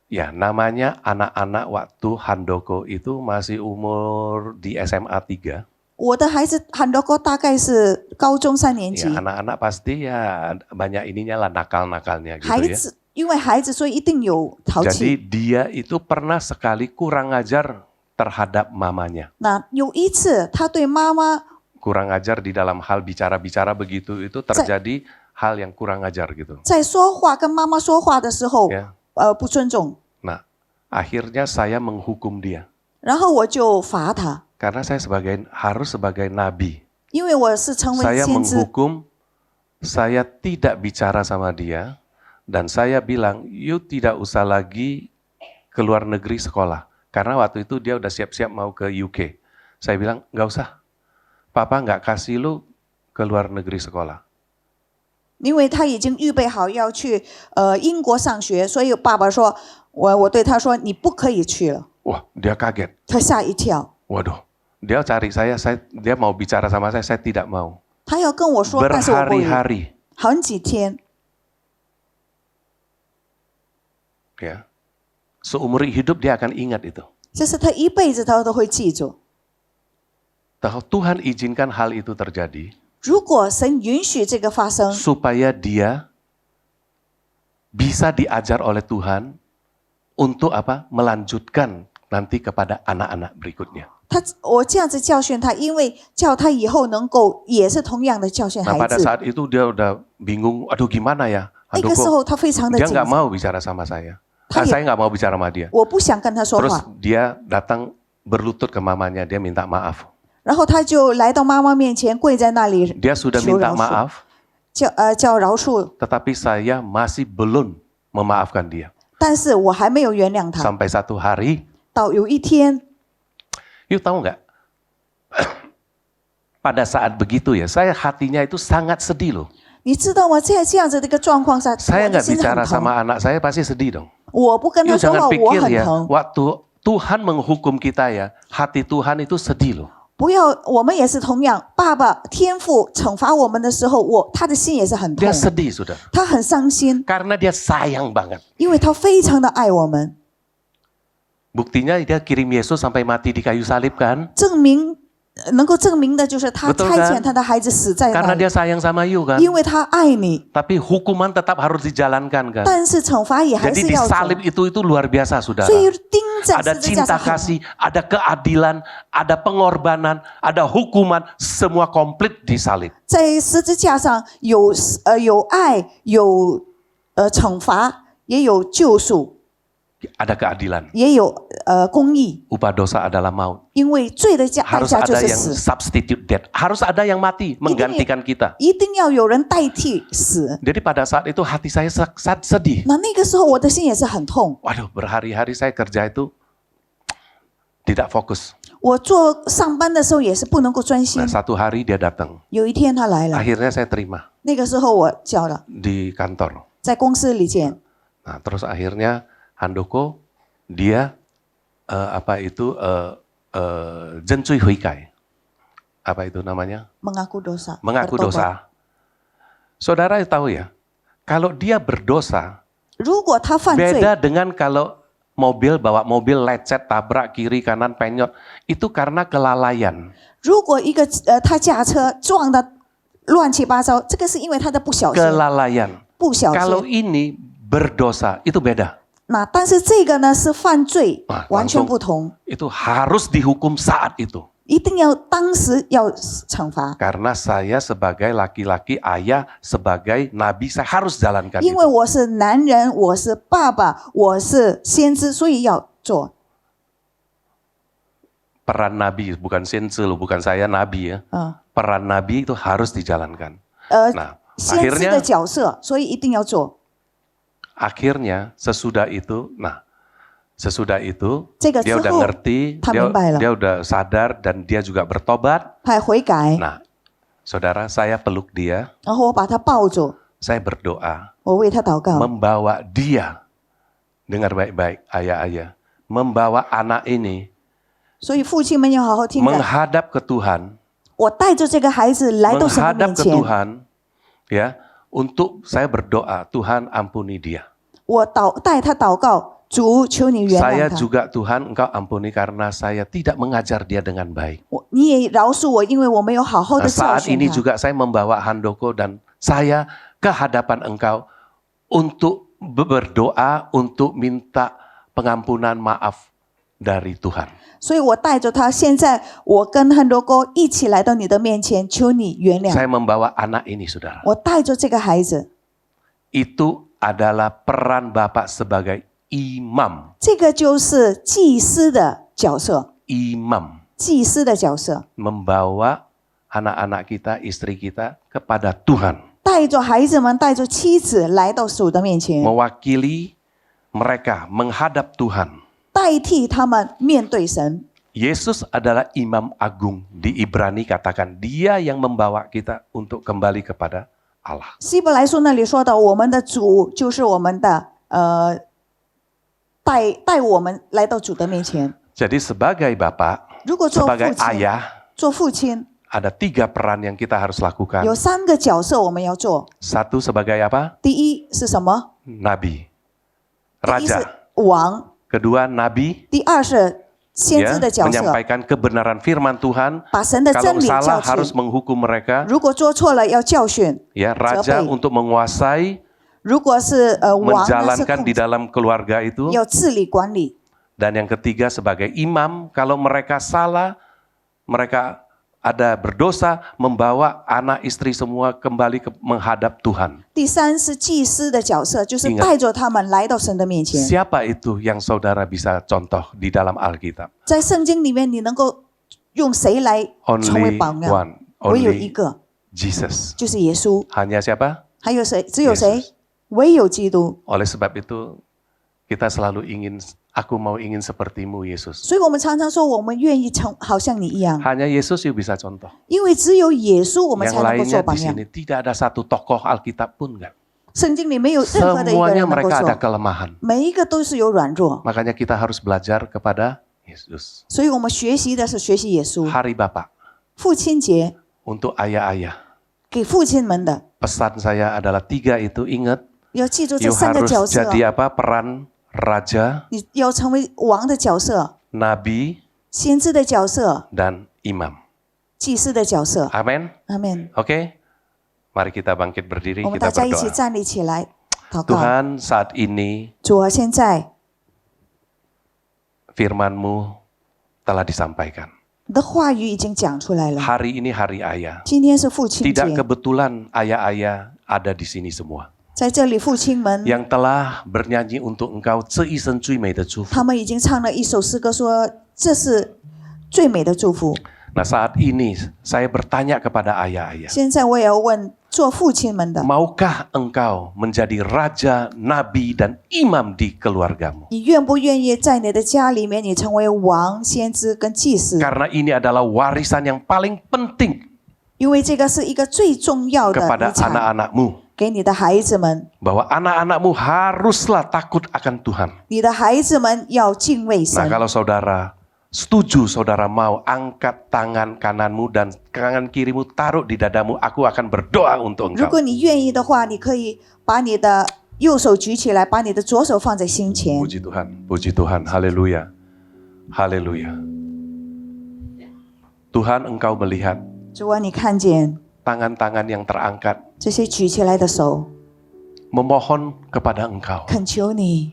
Ya, namanya anak-anak waktu Handoko itu masih umur di SMA 3. 我的孩子很多个大概是高中3年级 Ya, anak-anak pasti ya banyak ininya lah nakal-nakalnya gitu 孩 ya. 子，因为孩子所以一定有淘 Jadi 气。 dia itu pernah sekali kurang ajar terhadap mamanya. 那有一次，他对妈妈 Kurang ajar di dalam hal bicara-bicara begitu itu terjadi hal yang kurang ajar gitu. 在说话跟妈妈说话的时候， Ya. 不尊重， Nah, akhirnya saya menghukum dia. 然后我就罚他， Karena saya harus sebagai nabi. 因为我是成为 Saya 先知， menghukum, saya tidak bicara sama dia, dan saya bilang, you tidak usah lagi ke luar negeri sekolah. Karena waktu itu dia udah siap-siap mau ke UK. Saya bilang, nggak usah. Papa nggak kasih lu ke luar negeri sekolah. 因为他已经预备好要去英国上学，所以爸爸说，我对他说你不可以去了， Wah, dia kaget. 他吓一跳， Waduh, dia cari dia mau bicara sama saya tidak mau. 他要跟我说，但是我不语， Berhari-hari. 很几天， Ya. Seumur hidup dia akan ingat itu. 这是他一辈子他都会记住。 Tahu Tuhan izinkan hal itu terjadi 如果神允许这个发生， supaya dia bisa diajar oleh Tuhan untuk apa? Melanjutkan nanti kepada anak-anak berikutnya. 我这样子教训他，因为叫他以后能够也是同样的教训 Nah 孩 pada 子。 saat itu dia udah bingung, aduh gimana ya? 那 Aduh 个时 kok 候他非常的 dia 紧 nggak 张， mau bicara sama saya. Dia- Saya nggak mau bicara sama dia. 我不想跟他说 Terus 话， dia datang berlutut ke mamanya, dia minta maaf. 然后他就来到妈妈面前跪在那里 Dia sudah 求 minta 饶恕， maaf, 叫饶恕， tetapi saya masih belum memaafkan dia. 但是我还没有原谅他。 Sampai satu hari, 到有一天， you tahu nggak? Pada saat begitu ya, saya hatinya itu sangat sedih loh. 你知道吗？在这样子的一个状况下， Saya 我的 nggak 心很 bicara 疼。 sama anak saya pasti sedih dong. 我不跟 You 他说 jangan 话，我 pikir 很 ya, 疼。 waktu Tuhan menghukum kita ya, hati Tuhan itu sedih loh. 不要，我们也是同样，爸爸天父惩罚我们的时候，他的心也是很痛 Dia，sedih sudah. 他很伤心， Karena dia sayang banget. 因为他非常的爱我们。 Buktinya dia kirim Yesus sampai mati di kayu salib kan? 能够证明的就是他 Betul 差 kan? 遣他的孩子死在那 Karena 里， dia sayang sama you kan? 因为他爱你， Tapi hukuman tetap harus dijalankan kan? 但是惩罚也还 Jadi 是 di 要走。 salib itu luar biasa saudara. 所以钉在 Ada 十字架 cinta 上很 kasih, ada keadilan, ada pengorbanan, ada hukuman, semua komplit di salib. 在十字架上有爱，有惩罚，也有救赎， Ada keadilan. 也有公义。 Upah dosa adalah maut. 因为罪的代 Harus 价就 ada 是 yang 死， substitute death. Harus ada yang mati menggantikan kita. 一定要有人代替死。 Jadi pada saat itu hati saya sangat sedih. 那个时候我的心也是很痛， Waduh, berhari-hari saya kerja itu tidak fokus. 我上班的时候也是不能够专心 Nah,。satu hari dia datang. 有一天他来了， Akhirnya saya terima 那个时候我叫了， di kantor. 在公司里见， Nah, terus akhirnya Handoko dia Jencui Huikai. Apa itu namanya? mengaku dosa. Mengaku bertobat. dosa. Saudara tahu ya, kalau dia berdosa, 如果他犯罪， beda dengan kalau bawa mobil lecet, tabrak kiri kanan penyot, itu karena kelalaian. 如果一个他驾车撞的乱七八糟，这个是因为他的不小心， Kelalaian. 不小 Kalau 心。 ini berdosa, itu beda. 那但是这个呢是犯罪 Ah,，完全 langsung 不同， Itu harus dihukum saat itu. 一定要当时要惩罚， Karena saya sebagai laki-laki, ayah, sebagai nabi, saya harus jalankan 因为 itu. 我是男人，我是爸爸，我是先知，所以要做。 Peran nabi, bukan sense loh, bukan saya nabi ya. 嗯， Peran nabi itu harus dijalankan. 先 Nah, 知的 akhirnya 角色，所以一定要做。 sesudah itu,这个 dia 之 udah 后， ngerti, 他明白了。 dia udah sadar dan dia juga bertobat. 还悔改， Nah, saudara, saya peluk dia, 然后我把他抱住， saya berdoa, 我为他祷告， membawa dia dengar baik-baik ayah-ayah, membawa anak ini 所以父亲们要好好听着， menghadap ke Tuhan, 我带着这个孩子来到神的 menghadap 面 ke 前， Tuhan, ya, untuk saya berdoa, Tuhan ampuni dia. 我带他祷告，主求你原 Saya 谅他。 juga Tuhan Engkau ampuni karena saya tidak mengajar dia dengan baik. 你也饶恕我，因为我没有好好的教 Saat 训 ini 他。 juga saya membawa Handoko dan saya ke hadapan Engkau untuk berdoa, untuk minta pengampunan maaf dari Tuhan. 所以我带着他，现在我跟很多哥一起来到你的面前，求你原谅。 Saya membawa anak ini, saudara. 我带着这个孩子， Itu adalah peran Bapak sebagai imam. 这个就是祭司的角色， Imam. 祭司的角色， Membawa anak-anak kita, istri kita kepada Tuhan. 带着孩子们，带着妻子来到主的面前， Mewakili mereka menghadap Tuhan. 代替他们面对神。 Yesus adalah imam agung. Di Ibrani katakan dia yang membawa kita untuk kembali kepada Allah. 希伯来书那里说到，我们的主就是我们的带我们来到主的面前。 Jadi sebagai bapak, 如果做 sebagai 父亲， ayah, 做父亲 ada 3 peran yang kita harus lakukan. 有3个角色我们要做。 Satu sebagai apa? 第一是什么？ Nabi. 第一是 Raja. 王， Kedua nabi, 第二是先 ya, 知的角色， menyampaikan kebenaran firman Tuhan. 把神的 Kalau 真理 salah 教 harus 训。 menghukum mereka. 如果做错了要教训， Ya, raja 责备。 untuk menguasai, 如果是王呢是 menjalankan 控 di 制， dalam keluarga itu. 要治理管理。 Dan yang ketiga sebagai imam, kalau mereka salah, mereka ada berdosa, membawa anak istri semua kembali menghadap Tuhan. 第三是祭司的角色，就是 Ingat 带着他们来到神的面前。 Siapa itu yang saudara bisa contoh di dalam Alkitab? 在圣经里面，你能够用谁来成为 Only 榜样？ one, 唯有一 only 个， Jesus. 就是耶稣。 Hanya siapa? 还有谁？只有谁 Yesus ？唯有基督。 Oleh sebab itu, kita selalu aku mau ingin sepertimu Yesus. 所以我们常常说，我们愿意好像你一样， Hanya Yesus yang bisa contoh. 因为只有耶稣，我们 Yang 才能够 lainnya 做 di 榜样 sini。tidak ada satu tokoh Alkitab pun enggak. 圣经里没有任何的一个 Semuanya 人能够 mereka ada 做， kelemahan. 每一个都是有软弱， Makanya kita harus belajar kepada Yesus. 所以我们学习的是学习耶稣。 Hari Bapak, 父亲节 untuk ayah-ayah. 给父亲们的， Pesan saya adalah 3 itu, ingat, 要记住这 you 3个 harus 角色， jadi apa? Peran raja, 你要成为王的角色、 nabi, 先知的角色、 dan imam. 祭司的角色。 Amin. 阿门。 Oke? Mari kita bangkit berdiri, 我们 kita 大家一起 berdoa. 站立起来祷告。 Tuhan, saat ini 主啊，现在 firman-Mu telah disampaikan. 你的话语已经讲出来了。 Hari ini hari ayah. 今天是父亲节， Tidak kebetulan ayah-ayah ada di sini semua. 在这里，父亲们 Yang telah bernyanyi untuk engkau 这一生最美的祝福。他们已经唱了一首诗歌，说这是最美的祝福。 Nah, saat ini saya bertanya kepada ayah-ayah. 现在我也要问做父亲们的， Maukah engkau menjadi raja, nabi, dan imam di keluargamu? 你愿不愿意在你的家里面，你成为王、先知跟祭司？ Karena ini adalah warisan yang paling penting 因为这个是一个最重要的 kepada 遗产， anak-anakmu. 给你的孩子们。 Bahwa anak-anakmu haruslah takut akan Tuhan. 你的孩子们要敬畏 Nah, 神。 kalau saudara setuju, saudara mau angkat tangan kananmu dan tangan kirimu taruh di dadamu, aku akan berdoa untuk 如 engkau. 果你愿意的话，你可以把你的右手举起来，把你的左手放在心前。 Puji Tuhan, haleluya, haleluya. Tuhan, engkau melihat 主啊，你看见 tangan-tangan yang terangkat, 这些举起来的手， memohon kepada engkau. 恳求你，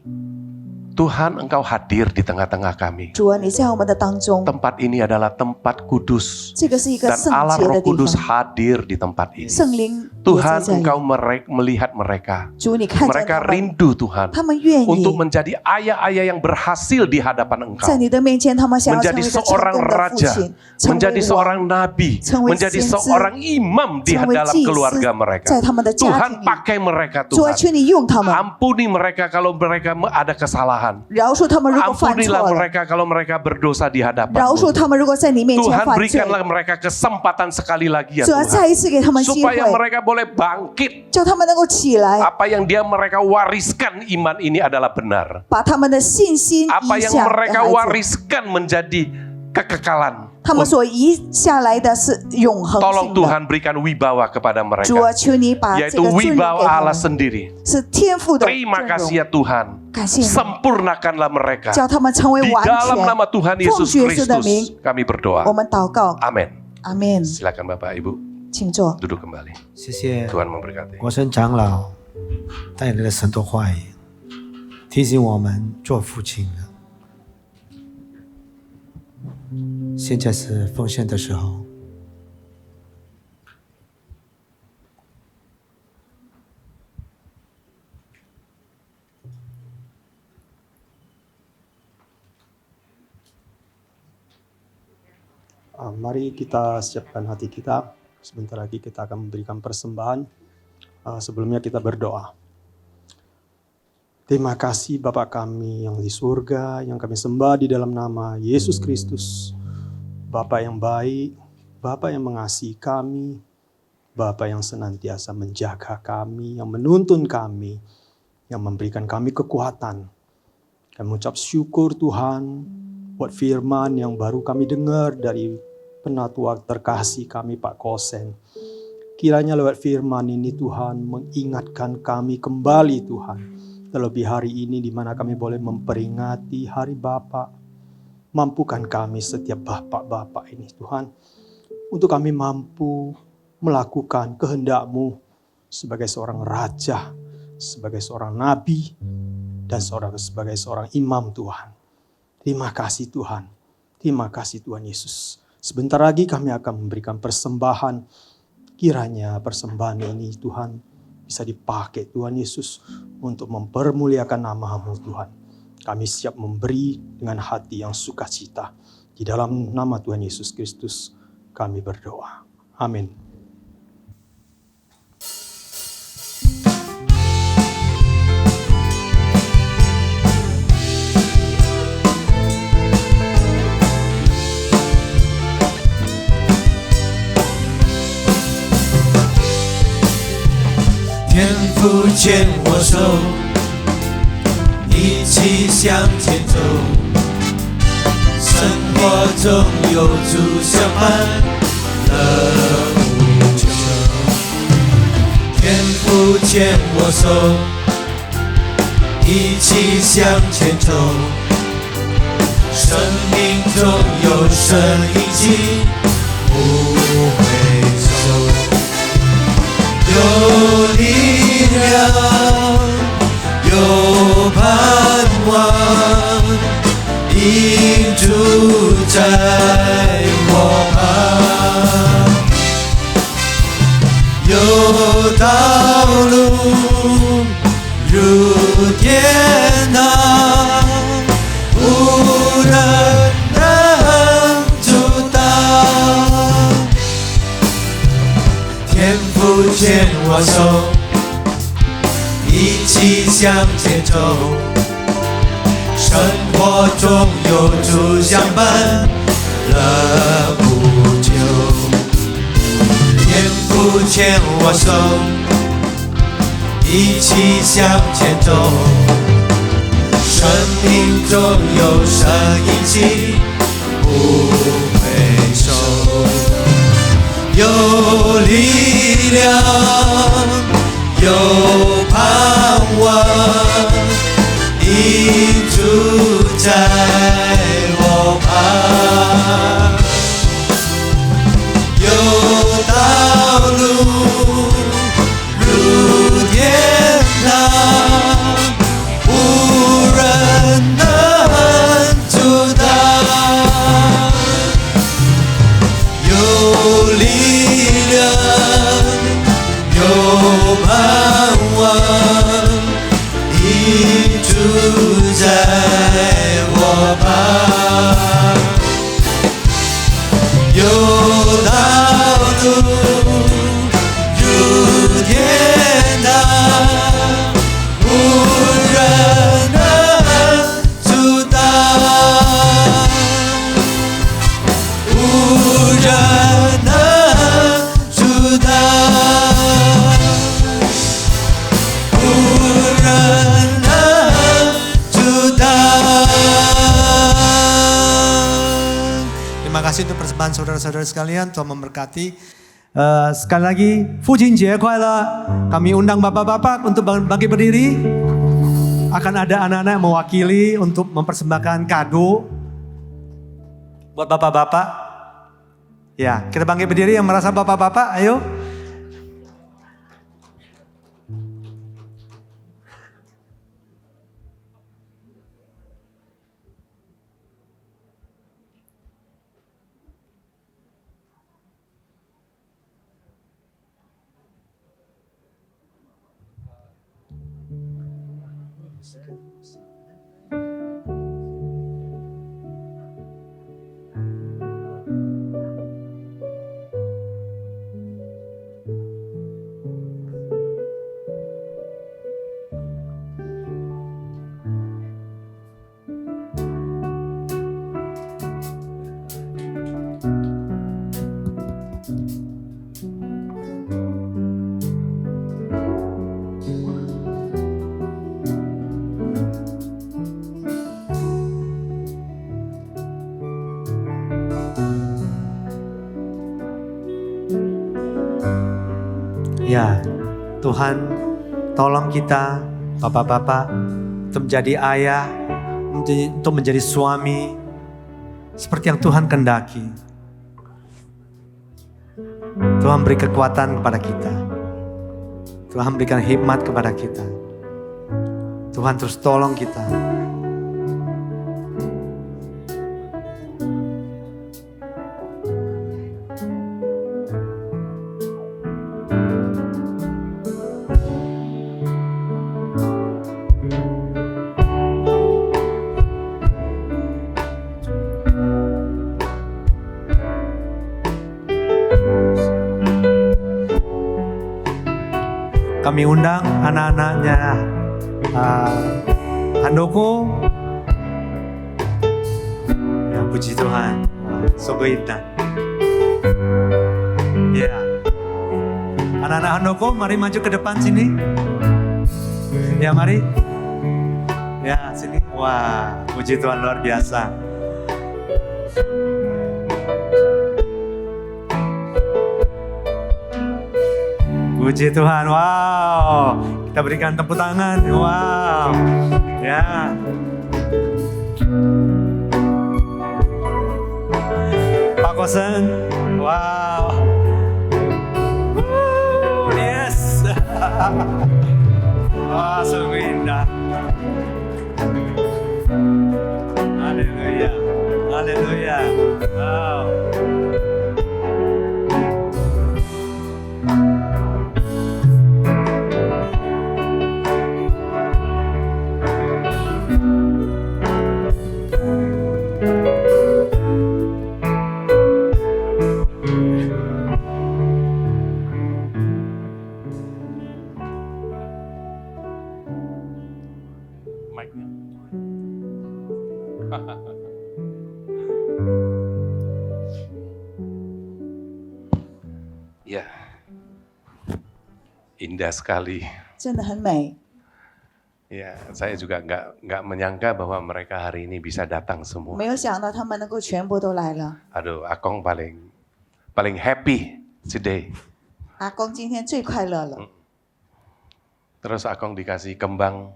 Tuhan, engkau hadir di tengah-tengah kami. 主啊，你在我们的当中， Tempat ini adalah tempat kudus. 这个是一个 Dan 圣 Allah 洁 Roh 的地 Kudus 方， hadir di tempat ini. 圣灵也在 Tuhan, 这里。 engkau melihat mereka. 主，你看见 Mereka 他们， rindu Tuhan 他们愿 untuk 意 menjadi ayah-ayah yang berhasil di hadapan engkau. 在你的面前，他们想要成 Menjadi 为一个成 seorang 功的父 raja, 亲，成 menjadi 为 seorang 王， nabi, 成为 menjadi 先知， seorang imam di 成为 dalam 祭司 keluarga mereka. 在他们的家庭 Tuhan 里。 pakai mereka 主啊， Tuhan. 求你用他们， Ampuni mereka kalau mereka ada kesalahan. kesalahan. 饶恕他们如果犯错 Ampunilah 了， mereka kalau mereka berdosa di 饶 hadapan-Mu. 恕他们如果在你面前 Tuhan 犯罪， berikanlah mereka kesempatan sekali lagi ya 主要再 Tuhan. 一次给他们机 Supaya 会， mereka boleh bangkit. 叫他们能够起来， Apa yang mereka wariskan iman ini adalah benar. 把他们的信心 Apa 移 yang 下给 mereka 孩子。 wariskan menjadi kekekalan. 他们所移下来的是永恒 Tolong 性的。 Tuhan berikan wibawa kepada 主啊， mereka. 求你把这 Yaitu 个尊荣给 wibawa 他 Allah 们， sendiri. 是天赋的尊 Terima 荣。 kasih ya Tuhan. 感谢你， Sempurnakanlah mereka. 叫他们成为 Di 完 dalam 全。 nama Tuhan 奉 Yesus 主耶稣的名， Kristus kami berdoa. 我们祷告， Amin. 阿门。 Silakan Bapak Ibu 请坐。 duduk kembali. 谢谢 Tuhan memberkati. 国生长老带来的神的话语，提醒我们做父亲的，现在是奉献的时候。Mari kita siapkan hati kita. Sebentar lagi kita akan memberikan persembahan. Sebelumnya kita berdoa. Terima kasih Bapa kami yang di surga, yang kami sembah di dalam nama Yesus Kristus. Bapa yang baik, Bapa yang mengasihi kami, Bapa yang senantiasa menjaga kami, yang menuntun kami, yang memberikan kami kekuatan. Kami mengucap syukur Tuhan buat firman yang baru kami dengar dari penatua terkasih kami Pak Kosen. Kiranya lewat firman ini Tuhan mengingatkan kami kembali Tuhan. Terlebih hari ini di mana kami boleh memperingati Hari Bapa. Mampukan kami setiap bapak-bapak ini Tuhan. Untuk kami mampu melakukan kehendak-Mu sebagai seorang raja, sebagai seorang nabi, dan sebagai seorang imam Tuhan. Terima kasih Tuhan. Terima kasih Tuhan Yesus. Sebentar lagi kami akan memberikan persembahan. Kiranya persembahan ini Tuhan bisa dipakai Tuhan Yesus untuk mempermuliakan nama-Mu Tuhan. Kami siap memberi dengan hati yang sukacita. Di dalam nama Tuhan Yesus Kristus kami berdoa. Amin.天父牵我手，一起向前走。生活中有主相伴，乐无穷。天父牵我手，一起向前走。生命中有神印记，不回首。有力量，有盼望，因主在我旁。有道路如天堂，无人能阻挡。天父牵我手，一起向前走。生活中有主相伴，乐不久。天父牵我手，一起向前走。生命中有神印记，不回首。有力量，有盼望，因主在我旁。有道路如天堂，无人能阻挡。有力量，有 kasih untuk persembahan saudara-saudara sekalian. Tuhan memberkati. Sekali lagi, Fujinjie Kuala. Kami undang bapak-bapak untuk bangkit berdiri. Akan ada anak-anak yang mewakili untuk mempersembahkan kado buat bapak-bapak. Ya, kita bangkit berdiri yang merasa bapak-bapak, ayo. Ya, Tuhan tolong kita bapak-bapak untuk menjadi ayah, untuk menjadi suami seperti yang Tuhan kehendaki. Tuhan beri kekuatan kepada kita. Tuhan berikan hikmat kepada kita. Tuhan terus tolong kita. Kami undang anak-anaknya Handoko. Ya, puji Tuhan. Sogoita. Ya. Anak-anak Handoko, mari maju ke depan sini. Ya, mari. Ya, sini. Wah, puji Tuhan luar biasa. Puji Tuhan, wow. Kita berikan tepuk tangan, wow. Ya. Pak Kosen, wow. Yes. Wah, sungguh indah. Haleluya, haleluya. Wow. Ya, indah sekali. 真的很美。 Ya, saya juga nggak menyangka bahwa mereka hari ini bisa datang semua. 没有想到他们能够全部都来了。 Aduh, Akong paling happy today. 阿公今天最快乐了， Terus Akong dikasih kembang,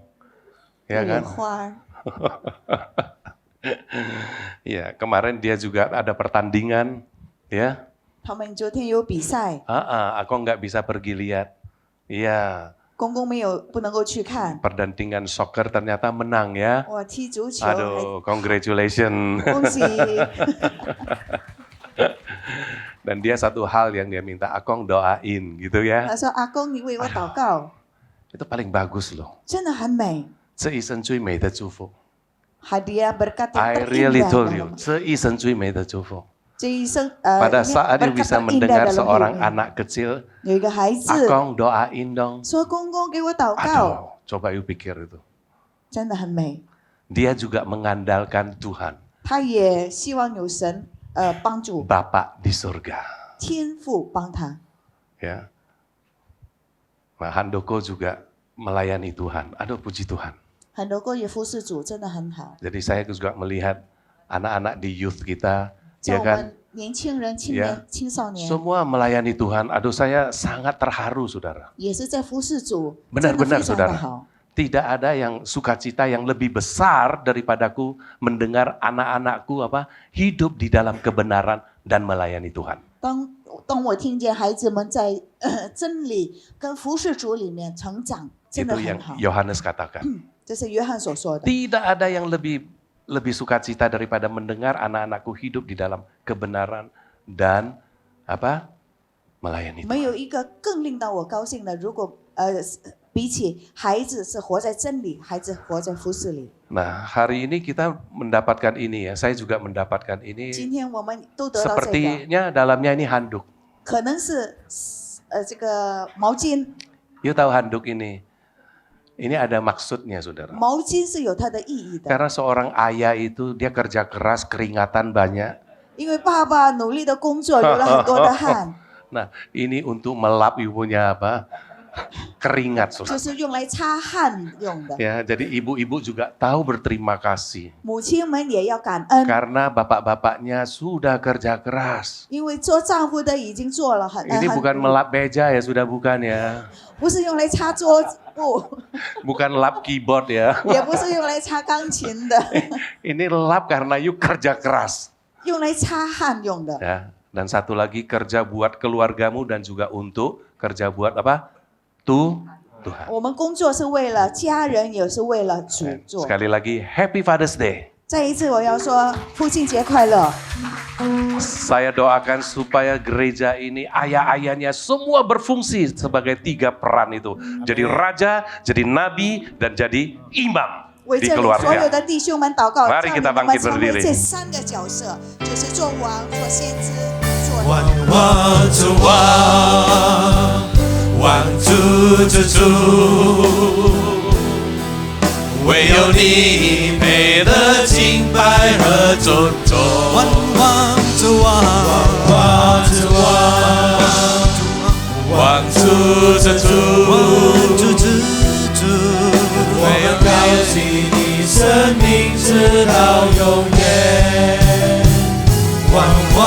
ya 有 kan? 花儿。 Ya, kemarin dia juga ada pertandingan, ya. 他们昨天有比赛， Akong nggak bisa pergi lihat. Iya, 公公不能够去看。 pertandingan soccer ternyata menang ya. 我踢足球，还 Aduh, congratulations. 恭喜！ Dan dia satu hal yang dia minta Akong doain gitu 他 ya. 说：“阿公，你为我祷告， Itu paling bagus loh. 真的很美。 这一生最美的祝福。 Hadiah berkat I yang really terindah told you, dalam 这一生最美的祝福。 这一生 Pada ini saat you berkat bisa terindah mendengar dalam seorang hidupnya. anak kecil, 有一个孩子 Akong doain dong. 说：“公公给我祷告， Aduh, coba you pikir itu. 真的很美。 Dia juga mengandalkan Tuhan, ”他也希望有神帮助， Bapa di surga. 天父帮他。 Ya. Nah, Handoko juga melayani Tuhan. Aduh, puji Tuhan. 很多个也服侍主，真的很好。 Jadi saya juga melihat anak-anak di youth kita 叫 Ya 我 kan? 们年轻人、青 Ya. 年、青少年 Semua melayani Tuhan. Aduh, saya sangat terharu, saudara. 也是在服侍主，真的 Benar-benar, 非常的 saudara. 好。 Tidak ada yang sukacita yang lebih besar daripadaku mendengar anak-anakku hidup di dalam kebenaran dan melayani Tuhan. 当我听见孩子们在真理跟服侍主里面成长，真的 Itu 很 yang 好。 Yohanes katakan. 这是约翰所说的。 Tidak ada yang lebih sukacita daripada mendengar anak-anakku hidup di dalam kebenaran dan melayani 没 Tuhan. 有一个更令到我高兴的，如果比起孩子是活在真理，孩子活在服侍里。 Nah, hari ini kita mendapatkan ini ya. Saya juga mendapatkan ini. 今天我们都得到这个， Sepertinya dalamnya ini handuk. 可能是这个毛巾， You tahu handuk ini? Ini ada maksudnya, saudara. 毛巾是有它的意义的， Karena seorang ayah itu dia kerja keras, keringatan banyak. 因为爸爸努力的工作，流了很多的汗， Nah, ini untuk melap ibunya keringat, 就 saudara. 是用来擦汗用的。 Ya, jadi ibu-ibu juga tahu berterima kasih 母亲们也要感恩， karena bapak-bapaknya sudah kerja keras. 因为做丈夫的已经做了很 Ini bukan melap beja ya, sudah bukan ya. 不是用来擦桌布， Bukan lap keyboard ya. 也不是用来擦钢琴的， Ini lap karena you kerja keras. 用来擦汗用的。 Ya, dan satu lagi kerja buat keluargamu dan juga untuk kerja buat Tuhan. 我们工作是为了家人，也是为了主做。 Sekali lagi, Happy Father's Day. 再一次，我要说父亲节快乐！ Saya doakan supaya gereja ini ayah-ayahnya semua berfungsi sebagai 3 peran itu. Jadi raja, jadi nabi, dan jadi imam 为 di 这里所有 keluarga. 的弟兄们祷告， Mari 叫 kita 你们 bangkit 成为 berdiri. 这3个角色，就是做王、做先知、做万王之王，万主之主，唯有你配得敬拜和尊重。万王之王，万之王，万主之主，唯有高举你生命直到永远。万王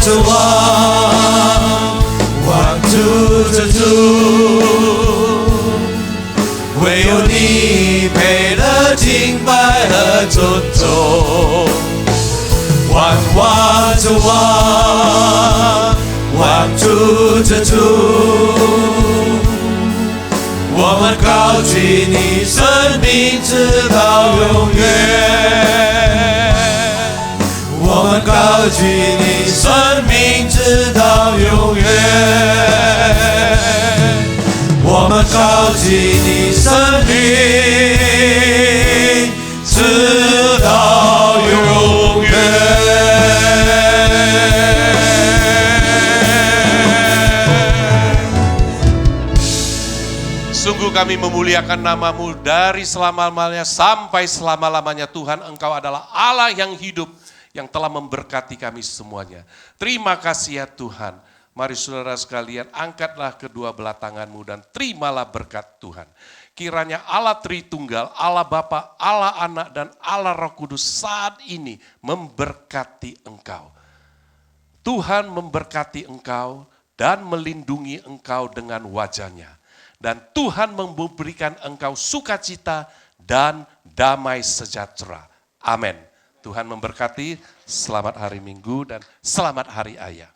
之王，万主之主，唯有你配得敬拜和尊重。万王之王，万主之主，我们高举你生命直到永远。我们高举你生命直到永远，我们高举你生命直到永远。 Sungguh kami memuliakan nama-Mu dari selama-lamanya sampai selama-lamanya. Tuhan, Engkau adalah Allah yang hidup, yang telah memberkati kami semuanya. Terima kasih ya Tuhan. Mari saudara sekalian, angkatlah kedua belah tanganmu dan terimalah berkat Tuhan. Kiranya Allah Tritunggal, Allah Bapa, Allah Anak, dan Allah Roh Kudus saat ini memberkati engkau. Tuhan memberkati engkau dan melindungi engkau dengan wajah-Nya. Dan Tuhan memberikan engkau sukacita dan damai sejahtera. Amin. Tuhan memberkati, selamat hari Minggu dan selamat hari Ayah.